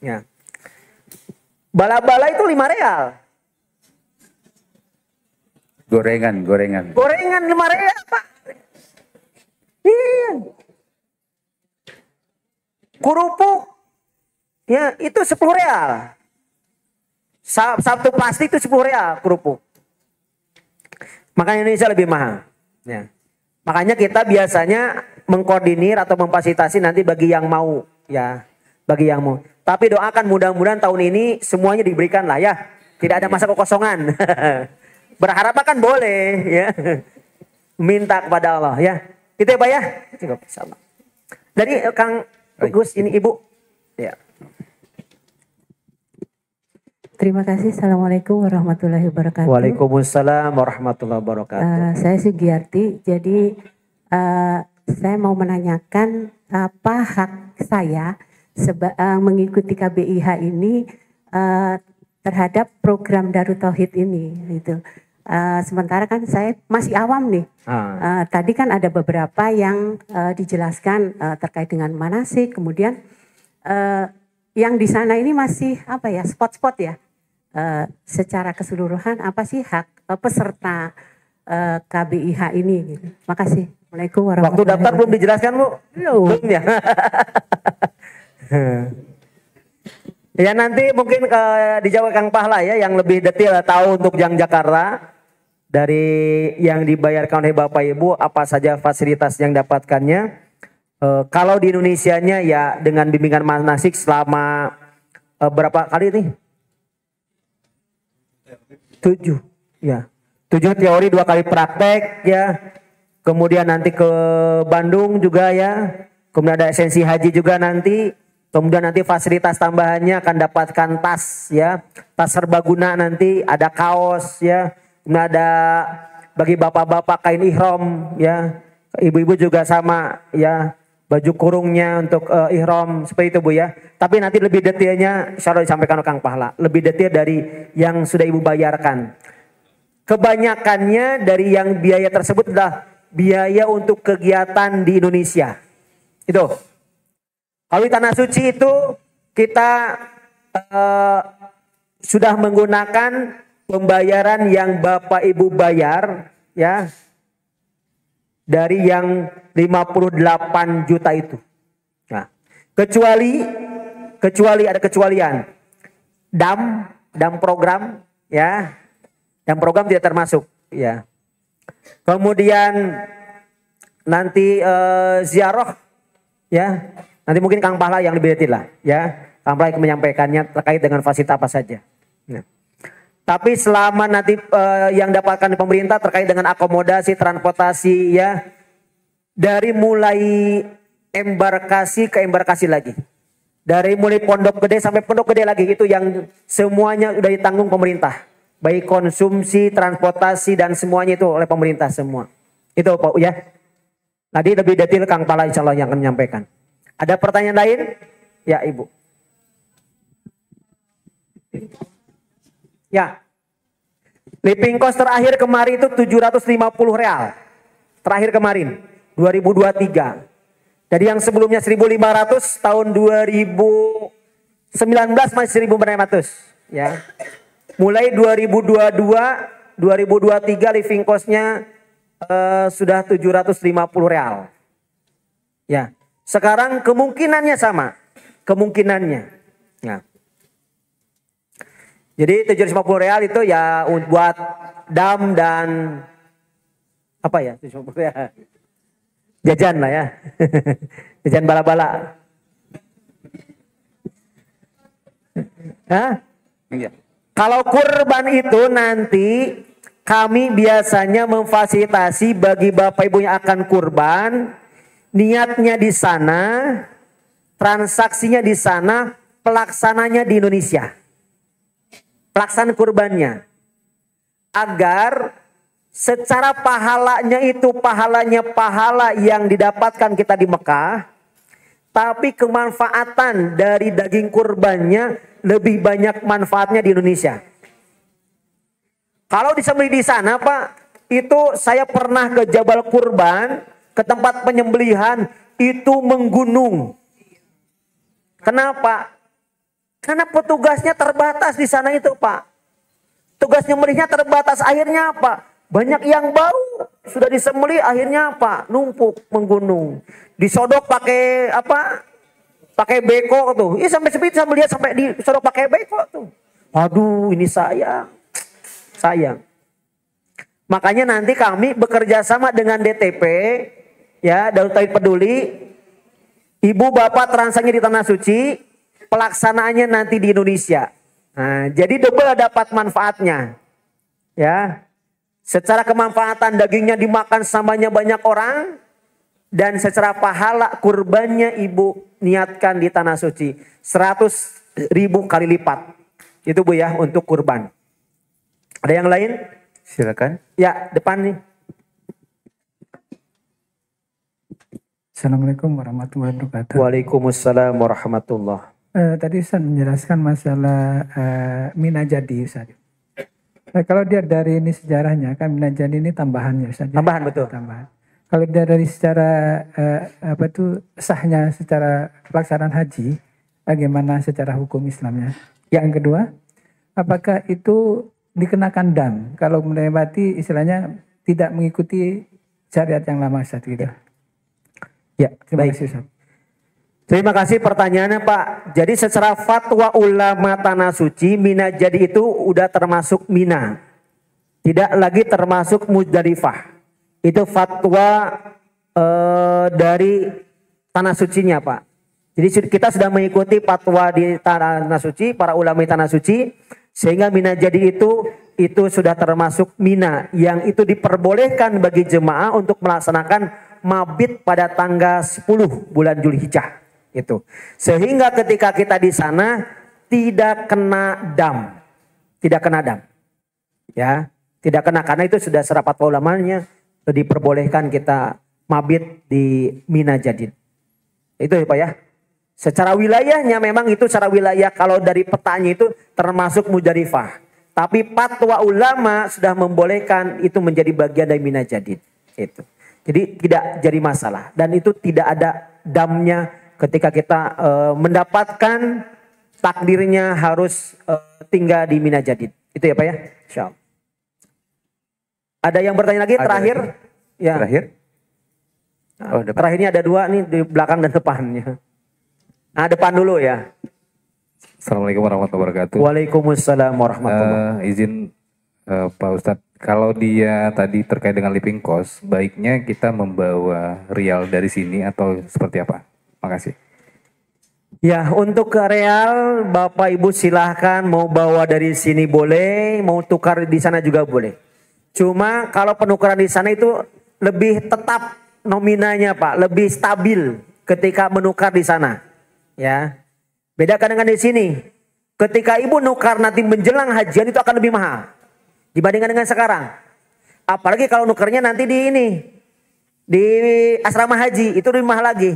Ya. Bala-bala itu 5 real. Gorengan. Gorengan 5 real, Pak. Iya. Kerupuk, ya itu 10 real. Satu plastik itu 10 real kerupuk. Makanya Indonesia lebih mahal. Ya. Makanya kita biasanya mengkoordinir atau memfasilitasi nanti bagi yang mau, ya, bagi yang mau. Tapi doakan mudah-mudahan tahun ini semuanya diberikan lah ya, tidak ada masa kekosongan. Berharap kan boleh, ya. Minta kepada Allah, ya. Itu ya Pak ya. Cukup, insyaallah. Dari Kang Gus ini Ibu, ya. Terima kasih. Assalamualaikum warahmatullahi wabarakatuh. Waalaikumsalam warahmatullahi wabarakatuh. Saya Sugiyarti. Jadi saya mau menanyakan apa hak saya mengikuti KBIH ini terhadap program Darut Tauhid ini, gitu. Sementara kan saya masih awam nih. Tadi kan ada beberapa yang dijelaskan terkait dengan manasik, kemudian yang di sana ini masih apa ya, spot-spot ya. Secara keseluruhan apa sih hak peserta KBIH ini, gitu. Makasih. Assalamualaikum warahmatullahi wabarakatuh. Waktu daftar belum dijelaskan Bu? Belum ya. Ya nanti mungkin dijawab Kang Pahla ya yang lebih detail tahu untuk yang Jakarta dari yang dibayarkan oleh Bapak Ibu apa saja fasilitas yang dapatkannya. Kalau di Indonesianya ya dengan bimbingan manasik selama berapa kali nih? 7 ya. 7 teori 2 kali praktek ya. Kemudian nanti ke Bandung juga ya. Kemudian ada esensi haji juga nanti. Kemudian nanti fasilitas tambahannya akan dapatkan tas ya. Tas serbaguna nanti ada kaos ya. Kemudian ada bagi bapak-bapak kain ihram ya. Ibu-ibu juga sama ya. Baju kurungnya untuk ihram seperti itu Bu ya. Tapi nanti lebih detailnya insya Allah disampaikan oleh Kang Pahla. Lebih detail dari yang sudah Ibu bayarkan. Kebanyakannya dari yang biaya tersebut adalah biaya untuk kegiatan di Indonesia. Itu. Kalau di Tanah Suci itu kita sudah menggunakan pembayaran yang Bapak Ibu bayar ya. Dari yang 58 juta itu. Nah, kecuali ada kecualian. Dam program ya. Dam program tidak termasuk ya. Kemudian nanti ziarah ya. Nanti mungkin Kang Pahla yang lebih detail lah ya. Kang Pahla yang menyampaikannya terkait dengan fasilitas apa saja. Nah. Tapi selama nanti yang dapatkan pemerintah terkait dengan akomodasi, transportasi ya. Dari mulai embarkasi ke embarkasi lagi. Dari mulai pondok gede sampai pondok gede lagi. Itu yang semuanya sudah ditanggung pemerintah. Baik konsumsi, transportasi dan semuanya itu oleh pemerintah semua. Itu Pak ya. Tadi lebih detail Kang Pala insya Allah yang akan menyampaikan. Ada pertanyaan lain? Ya Ibu. Ya, living cost terakhir kemarin itu 750 real. Terakhir kemarin, 2023. Jadi yang sebelumnya 1.500, tahun 2019 masih 1.400. Ya. Mulai 2022, 2023 living cost-nya sudah 750 real. Ya, sekarang kemungkinannya sama. Kemungkinannya. Ya. Jadi 750 real itu ya buat dam dan Apa ya? Jajan lah ya. Jajan bala-bala. Hah? Iya. Kalau kurban itu nanti kami biasanya memfasilitasi bagi Bapak Ibu yang akan kurban, niatnya di sana, transaksinya di sana, pelaksananya di Indonesia. Pelaksanaan kurbannya. Agar secara pahalanya itu pahala yang didapatkan kita di Mekah, tapi kemanfaatan dari daging kurbannya lebih banyak manfaatnya di Indonesia. Kalau disembelih di sana Pak, itu saya pernah ke Jabal Kurban, ke tempat penyembelihan, itu menggunung. Kenapa? Karena petugasnya terbatas di sana itu Pak. Tugas nyembelihnya terbatas, akhirnya apa? Banyak yang bau, sudah disembelih akhirnya apa? Numpuk, menggunung. Disodok pakai apa? Pakai beko tuh. Ih sampai sepi saya lihat sampai disodok pakai beko tuh. Aduh, ini sayang. Makanya nanti kami bekerja sama dengan DTP, ya, Darut Tauhid Peduli. Ibu bapak transaksinya di Tanah Suci, pelaksanaannya nanti di Indonesia. Nah, jadi double dapat manfaatnya. Ya. Secara kemanfaatan dagingnya dimakan samanya banyak orang, dan secara pahala kurbannya ibu niatkan di Tanah Suci 100.000 kali lipat. Itu Bu ya untuk kurban. Ada yang lain? Silakan. Ya, depan nih. Assalamualaikum warahmatullahi wabarakatuh. Waalaikumsalam warahmatullah. Tadi Ustaz menjelaskan masalah Mina Jadi Ustaz. Kalau dia dari ini sejarahnya kan Mina Jadi ini tambahannya Ustaz. Tambahan betul. Tambahan. Kalau dia dari secara sahnya secara pelaksanaan haji, bagaimana secara hukum Islamnya? Yang kedua, apakah itu dikenakan dam kalau melewati istilahnya tidak mengikuti syariat yang lama Ustaz gitu? Ya, terima kasih Ustaz. Terima kasih pertanyaannya Pak. Jadi secara fatwa ulama Tanah Suci, Mina Jadi itu udah termasuk Mina. Tidak lagi termasuk Muzdalifah. Itu fatwa dari Tanah Sucinya Pak. Jadi kita sudah mengikuti fatwa di Tanah Suci, para ulama di Tanah Suci. Sehingga Mina Jadi itu sudah termasuk Mina. Yang itu diperbolehkan bagi jemaah untuk melaksanakan mabit pada tanggal 10 bulan Zulhijjah. Itu. Sehingga ketika kita di sana tidak kena dam. Tidak kena dam. Ya, tidak kena karena itu sudah serapat ulamanya diperbolehkan kita mabit di Mina Jadi. Itu ya Pak ya. Secara wilayahnya memang itu secara wilayah kalau dari petanya itu termasuk Muzdalifah. Tapi fatwa ulama sudah membolehkan itu menjadi bagian dari Mina Jadi. Itu. Jadi tidak jadi masalah dan itu tidak ada damnya. Ketika kita mendapatkan takdirnya harus tinggal di Mina Jadi. Itu ya Pak ya? Insyaallah. Ada yang bertanya lagi terakhir? Lagi? Ya. Terakhir? Oh, terakhir ini ada dua nih di belakang dan depannya. Nah, depan dulu ya. Assalamualaikum warahmatullahi wabarakatuh. Waalaikumsalam warahmatullahi wabarakatuh. Izin Pak Ustadz, kalau dia tadi terkait dengan living cost, baiknya kita membawa rial dari sini atau seperti apa? Makasih. Ya, untuk ke real Bapak Ibu silahkan mau bawa dari sini boleh, mau tukar di sana juga boleh. Cuma kalau penukaran di sana itu lebih tetap nominalnya Pak, lebih stabil ketika menukar di sana. Ya, bedakan dengan di sini. Ketika Ibu nukar nanti menjelang hajian itu akan lebih mahal dibandingkan dengan sekarang. Apalagi kalau nukarnya nanti di ini, di asrama haji itu lebih mahal lagi.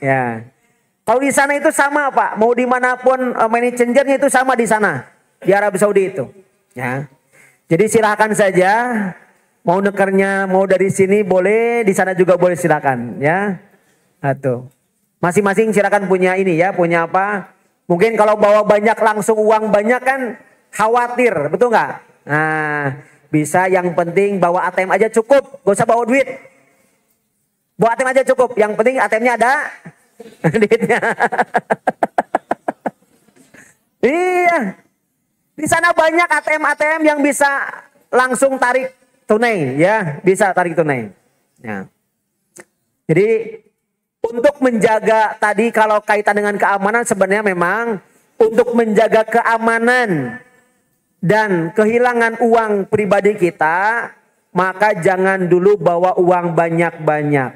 Ya, kalau di sana itu sama Pak, mau dimanapun manajernya itu sama di sana di Arab Saudi itu. Ya, jadi silakan saja mau nukarnya mau dari sini boleh, di sana juga boleh silakan. Ya, atau masing-masing silakan punya ini ya, punya apa? Mungkin kalau bawa banyak langsung uang banyak kan khawatir, betul nggak? Nah, bisa yang penting bawa ATM aja cukup, gak usah bawa duit. Bawa ATM aja cukup, yang penting ATM-nya ada duitnya. Iya. Di sana banyak ATM yang bisa langsung tarik tunai ya, bisa tarik tunai. Ya. Jadi untuk menjaga tadi kalau kaitan dengan keamanan sebenarnya memang untuk menjaga keamanan dan kehilangan uang pribadi kita, maka jangan dulu bawa uang banyak-banyak.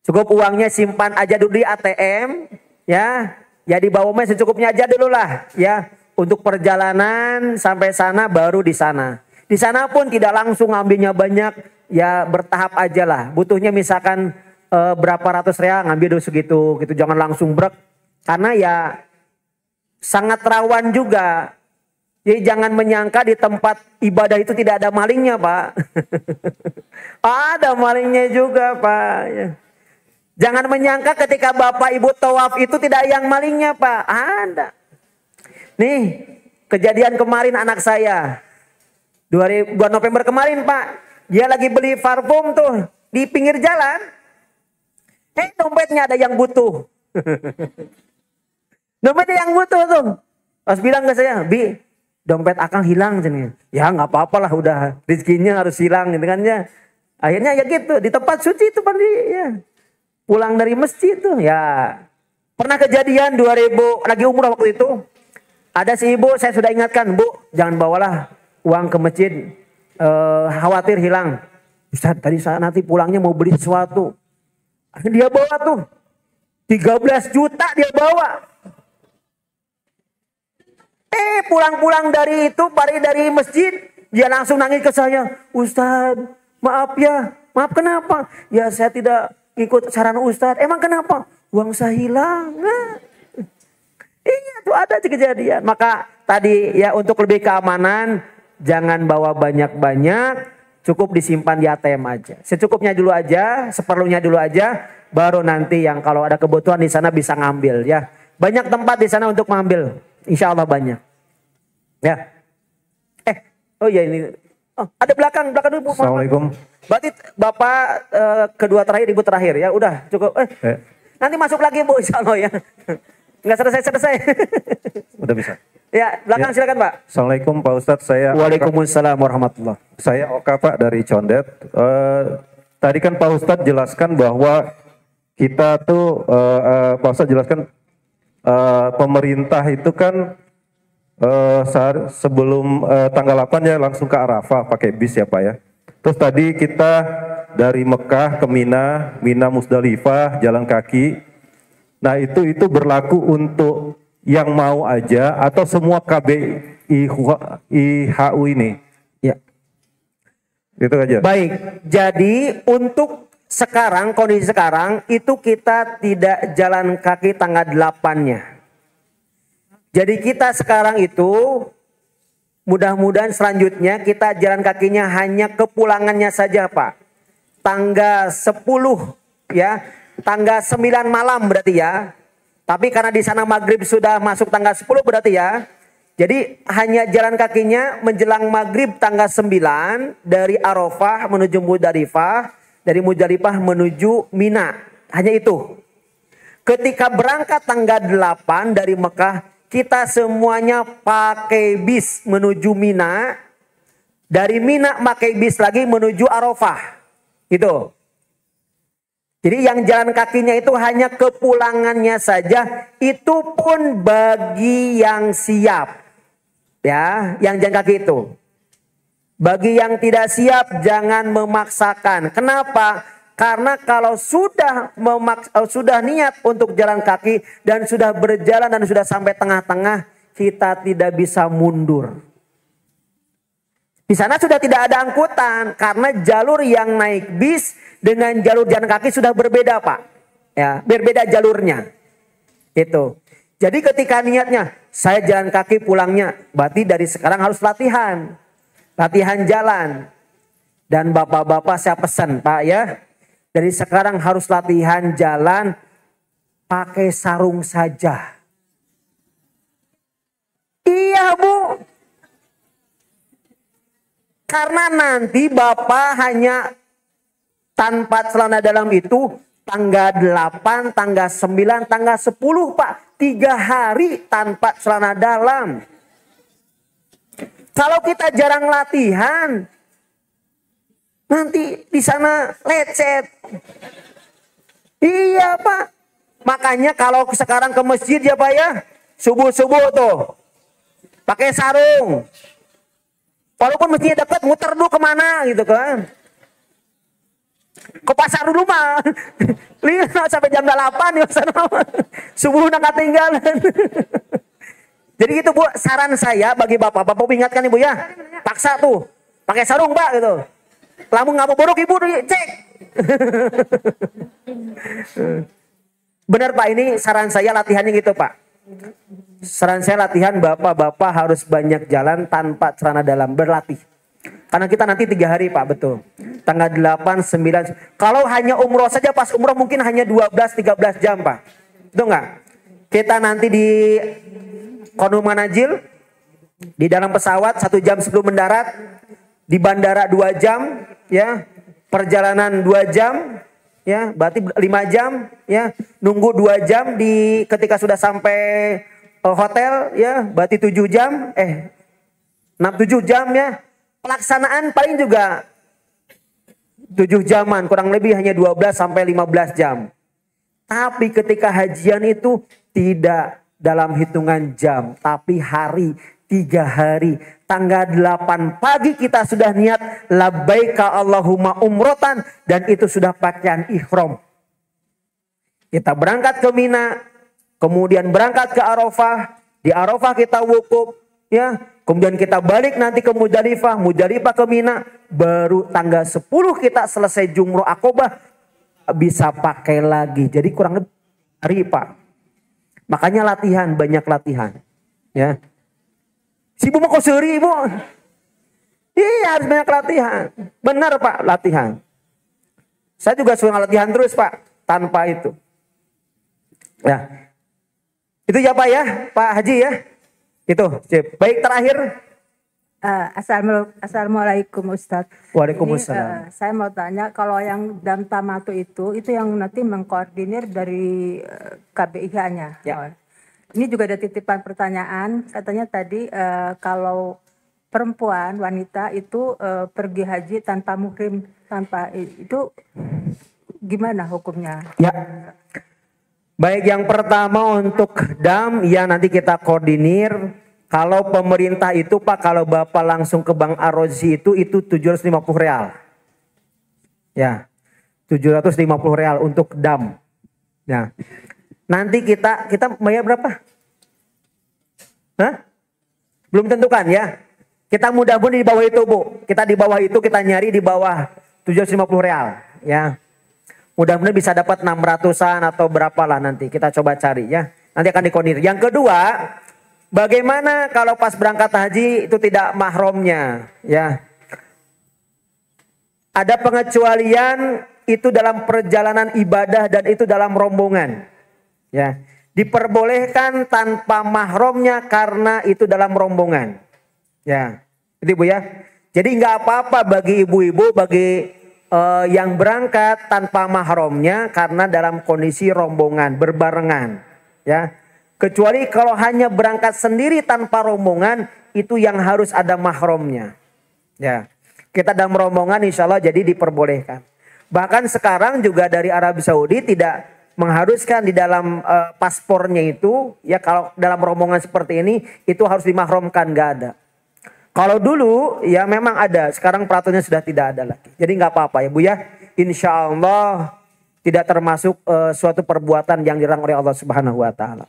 Cukup uangnya simpan aja dulu di ATM ya. Ya dibawa secukupnya aja dulu lah ya. Untuk perjalanan sampai sana baru di sana. Di sana pun tidak langsung ngambilnya banyak, ya bertahap aja lah. Butuhnya misalkan berapa ratus real ngambil dulu segitu, gitu. Jangan langsung brek. Karena ya sangat rawan juga. Jadi jangan menyangka di tempat ibadah itu tidak ada malingnya, Pak. Ada malingnya juga, Pak. Ya. Jangan menyangka ketika Bapak Ibu tawaf itu tidak yang malingnya, Pak. Ada. Nih, kejadian kemarin anak saya. 2 November kemarin, Pak. Dia lagi beli parfum tuh di pinggir jalan. Dompetnya ada yang butuh. Dompetnya yang butuh tuh. Pas bilang ke saya, Bi, dompet Akang hilang. Ya nggak apa-apa lah, udah rezekinya harus hilang gitu kan ya. Akhirnya ya gitu, di tempat suci itu Pak, ya. Pulang dari masjid tuh ya. Pernah kejadian 2000 lagi umrah waktu itu. Ada si ibu, saya sudah ingatkan, Bu, jangan bawalah uang ke masjid, khawatir hilang. Ustaz, tadi saya nanti pulangnya mau beli sesuatu. Dia bawa tuh 13 juta dia bawa. Pulang-pulang dari itu, dari masjid, dia langsung nangis ke saya. Ustaz, maaf ya. Maaf kenapa? Ya saya tidak ikut saran Ustaz. Emang kenapa? Uang saya hilang. Iya tuh ada kejadian. Maka tadi ya untuk lebih keamanan, jangan bawa banyak-banyak. Cukup disimpan di ATM aja. Secukupnya dulu aja, seperlunya dulu aja. Baru nanti yang kalau ada kebutuhan di sana bisa ngambil ya. Banyak tempat di sana untuk mengambil. Insya Allah banyak. Ya. Oh iya ini. Oh, ada belakang dulu. Assalamualaikum. Berarti Bapak kedua terakhir, Ibu terakhir ya. Udah cukup. Nanti masuk lagi Bu, insya Allah ya. Nggak selesai. Udah bisa. Ya, belakang silakan Pak. Assalamualaikum Pak Ustadz, saya Waalaikumsalam warahmatullah. Saya Oka Pak dari Condet. Tadi kan Pak Ustadz jelaskan bahwa kita tuh Pak Ustadz jelaskan pemerintah itu kan sebelum tanggal 8 ya langsung ke Arafah pakai bis ya Pak ya. Terus tadi kita dari Mekah ke Mina, Musdalifah jalan kaki. Nah itu berlaku untuk yang mau aja atau semua KBIHU ini? Ya. Itu aja. Baik, jadi untuk sekarang, kondisi sekarang itu kita tidak jalan kaki tanggal 8-nya. Jadi kita sekarang itu mudah-mudahan selanjutnya kita jalan kakinya hanya kepulangannya saja Pak. Tanggal 10 ya, tanggal 9 malam berarti ya. Tapi karena di sana maghrib sudah masuk tanggal 10 berarti ya. Jadi hanya jalan kakinya menjelang maghrib tanggal 9 dari Arafah menuju Muzdalifah. Dari Muzdalifah menuju Mina. Hanya itu. Ketika berangkat tanggal 8 dari Mekah, kita semuanya pakai bis menuju Mina. Dari Mina pakai bis lagi menuju Arafah. Itu. Jadi yang jalan kakinya itu hanya kepulangannya saja. Itu pun bagi yang siap. Ya, yang jalan kaki itu. Bagi yang tidak siap jangan memaksakan. Kenapa? Karena kalau sudah niat untuk jalan kaki dan sudah berjalan dan sudah sampai tengah-tengah, kita tidak bisa mundur. Di sana sudah tidak ada angkutan karena jalur yang naik bis dengan jalur jalan kaki sudah berbeda Pak. Ya, berbeda jalurnya. Itu. Jadi ketika niatnya saya jalan kaki pulangnya, berarti dari sekarang harus latihan. Latihan jalan. Dan bapak-bapak saya pesan Pak ya, dari sekarang harus latihan jalan pakai sarung saja. Iya Bu. Karena nanti Bapak hanya tanpa celana dalam itu tanggal 8, tanggal 9, tanggal 10 Pak. 3 hari tanpa celana dalam. Kalau kita jarang latihan, Nanti di sana lecet. Iya Pak. Makanya kalau sekarang ke masjid ya Pak ya, subuh-subuh tuh pakai sarung. Walaupun masjidnya dekat, muter dulu kemana gitu kan. Ke pasar dulu mah. Lihat sampai jam 8 ya subuh nak ketinggalan. Jadi gitu Bu, saran saya bagi Bapak ingatkan Ibu ya. Paksa tuh, pakai sarung Pak gitu. Lamun nggak mau buruk Ibu cek. Benar Pak, ini saran saya latihannya gitu Pak. Saran saya latihan Bapak-bapak harus banyak jalan tanpa celana dalam, berlatih. Karena kita nanti 3 hari Pak, betul. Tanggal 8, 9. Kalau hanya umroh saja, pas umroh mungkin hanya 12-13 jam Pak. Betul nggak? Kita nanti di Qonum Manajil, di dalam pesawat 1 jam sebelum mendarat, di bandara 2 jam, ya, perjalanan 2 jam, ya, berarti 5 jam, ya, nunggu 2 jam di ketika sudah sampai hotel, ya, berarti 7 jam, 6-7 jam ya. Pelaksanaan paling juga 7 jaman, kurang lebih hanya 12 sampai 15 jam. Tapi ketika hajian itu tidak dalam hitungan jam, tapi hari, 3 hari. Tanggal 8 pagi kita sudah niat labbaika Allahumma umrotan, dan itu sudah pakaian ihram. Kita berangkat ke Mina, kemudian berangkat ke Arafah, di Arafah kita wukuf, ya. Kemudian kita balik nanti ke Muzdalifah, Muzdalifah ke Mina, baru tanggal 10 kita selesai Jumroh Aqobah, bisa pakai lagi. Jadi kurang lebih hari Pak. Makanya latihan, banyak latihan. Ya. Si Ibu mau kosuri Ibu. Iya harus banyak latihan. Benar Pak, latihan. Saya juga suka latihan terus Pak, tanpa itu. Ya. Itu ya Pak ya, Pak Haji ya. Itu, sip. Baik, terakhir. Assalamualaikum Ustadz. Waalaikumsalam. Ini, saya mau tanya, kalau yang Dam Tamatu itu yang nanti mengkoordinir dari KBIH-nya. Ya. Ini juga ada titipan pertanyaan, katanya tadi kalau perempuan, wanita itu pergi haji tanpa muhrim, itu gimana hukumnya? Ya. Baik, yang pertama untuk dam, ya nanti kita koordinir. Kalau pemerintah itu Pak, kalau Bapak langsung ke Bank Arrozi itu 750 real. Ya, 750 real untuk dam. Ya. Nanti kita bayar berapa? Hah? Belum tentukan ya. Kita mudah-mudahan di bawah itu Bu. Kita di bawah itu, kita nyari di bawah 750 real. Ya. Mudah-mudahan bisa dapat 600-an atau berapalah nanti. Kita coba cari ya. Nanti akan dikoordinir. Yang kedua, bagaimana kalau pas berangkat haji itu tidak mahramnya? Ya. Ada pengecualian itu dalam perjalanan ibadah dan itu dalam rombongan. Ya. Diperbolehkan tanpa mahramnya karena itu dalam rombongan. Ya. Itu Bu ya. Jadi nggak apa-apa bagi ibu-ibu, bagi yang berangkat tanpa mahramnya karena dalam kondisi rombongan, berbarengan. Ya. Kecuali kalau hanya berangkat sendiri tanpa rombongan, itu yang harus ada mahramnya. Ya. Kita dalam rombongan insya Allah jadi diperbolehkan. Bahkan sekarang juga dari Arab Saudi tidak mengharuskan di dalam paspornya itu, ya kalau dalam rombongan seperti ini, itu harus dimahramkan, nggak ada. Kalau dulu ya memang ada, sekarang peraturannya sudah tidak ada lagi. Jadi nggak apa-apa ya Bu ya. Insya Allah tidak termasuk suatu perbuatan yang dilarang oleh Allah Subhanahu Wa Taala.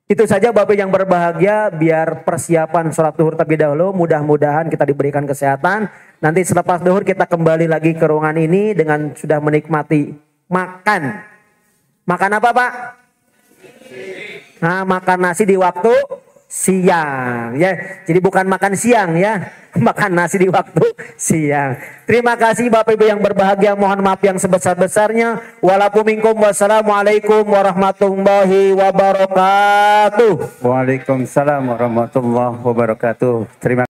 Itu saja Bapak yang berbahagia, biar persiapan sholat duhur terlebih dahulu. Mudah-mudahan kita diberikan kesehatan. Nanti selepas duhur kita kembali lagi ke ruangan ini dengan sudah menikmati makan. Makan apa Pak? Nah, makan nasi di waktu siang ya. Jadi bukan makan siang ya. Makan nasi di waktu siang. Terima kasih Bapak Ibu yang berbahagia. Mohon maaf yang sebesar-besarnya. Walaupun wassalamualaikum warahmatullahi wabarakatuh. Waalaikumsalam warahmatullahi wabarakatuh. Terima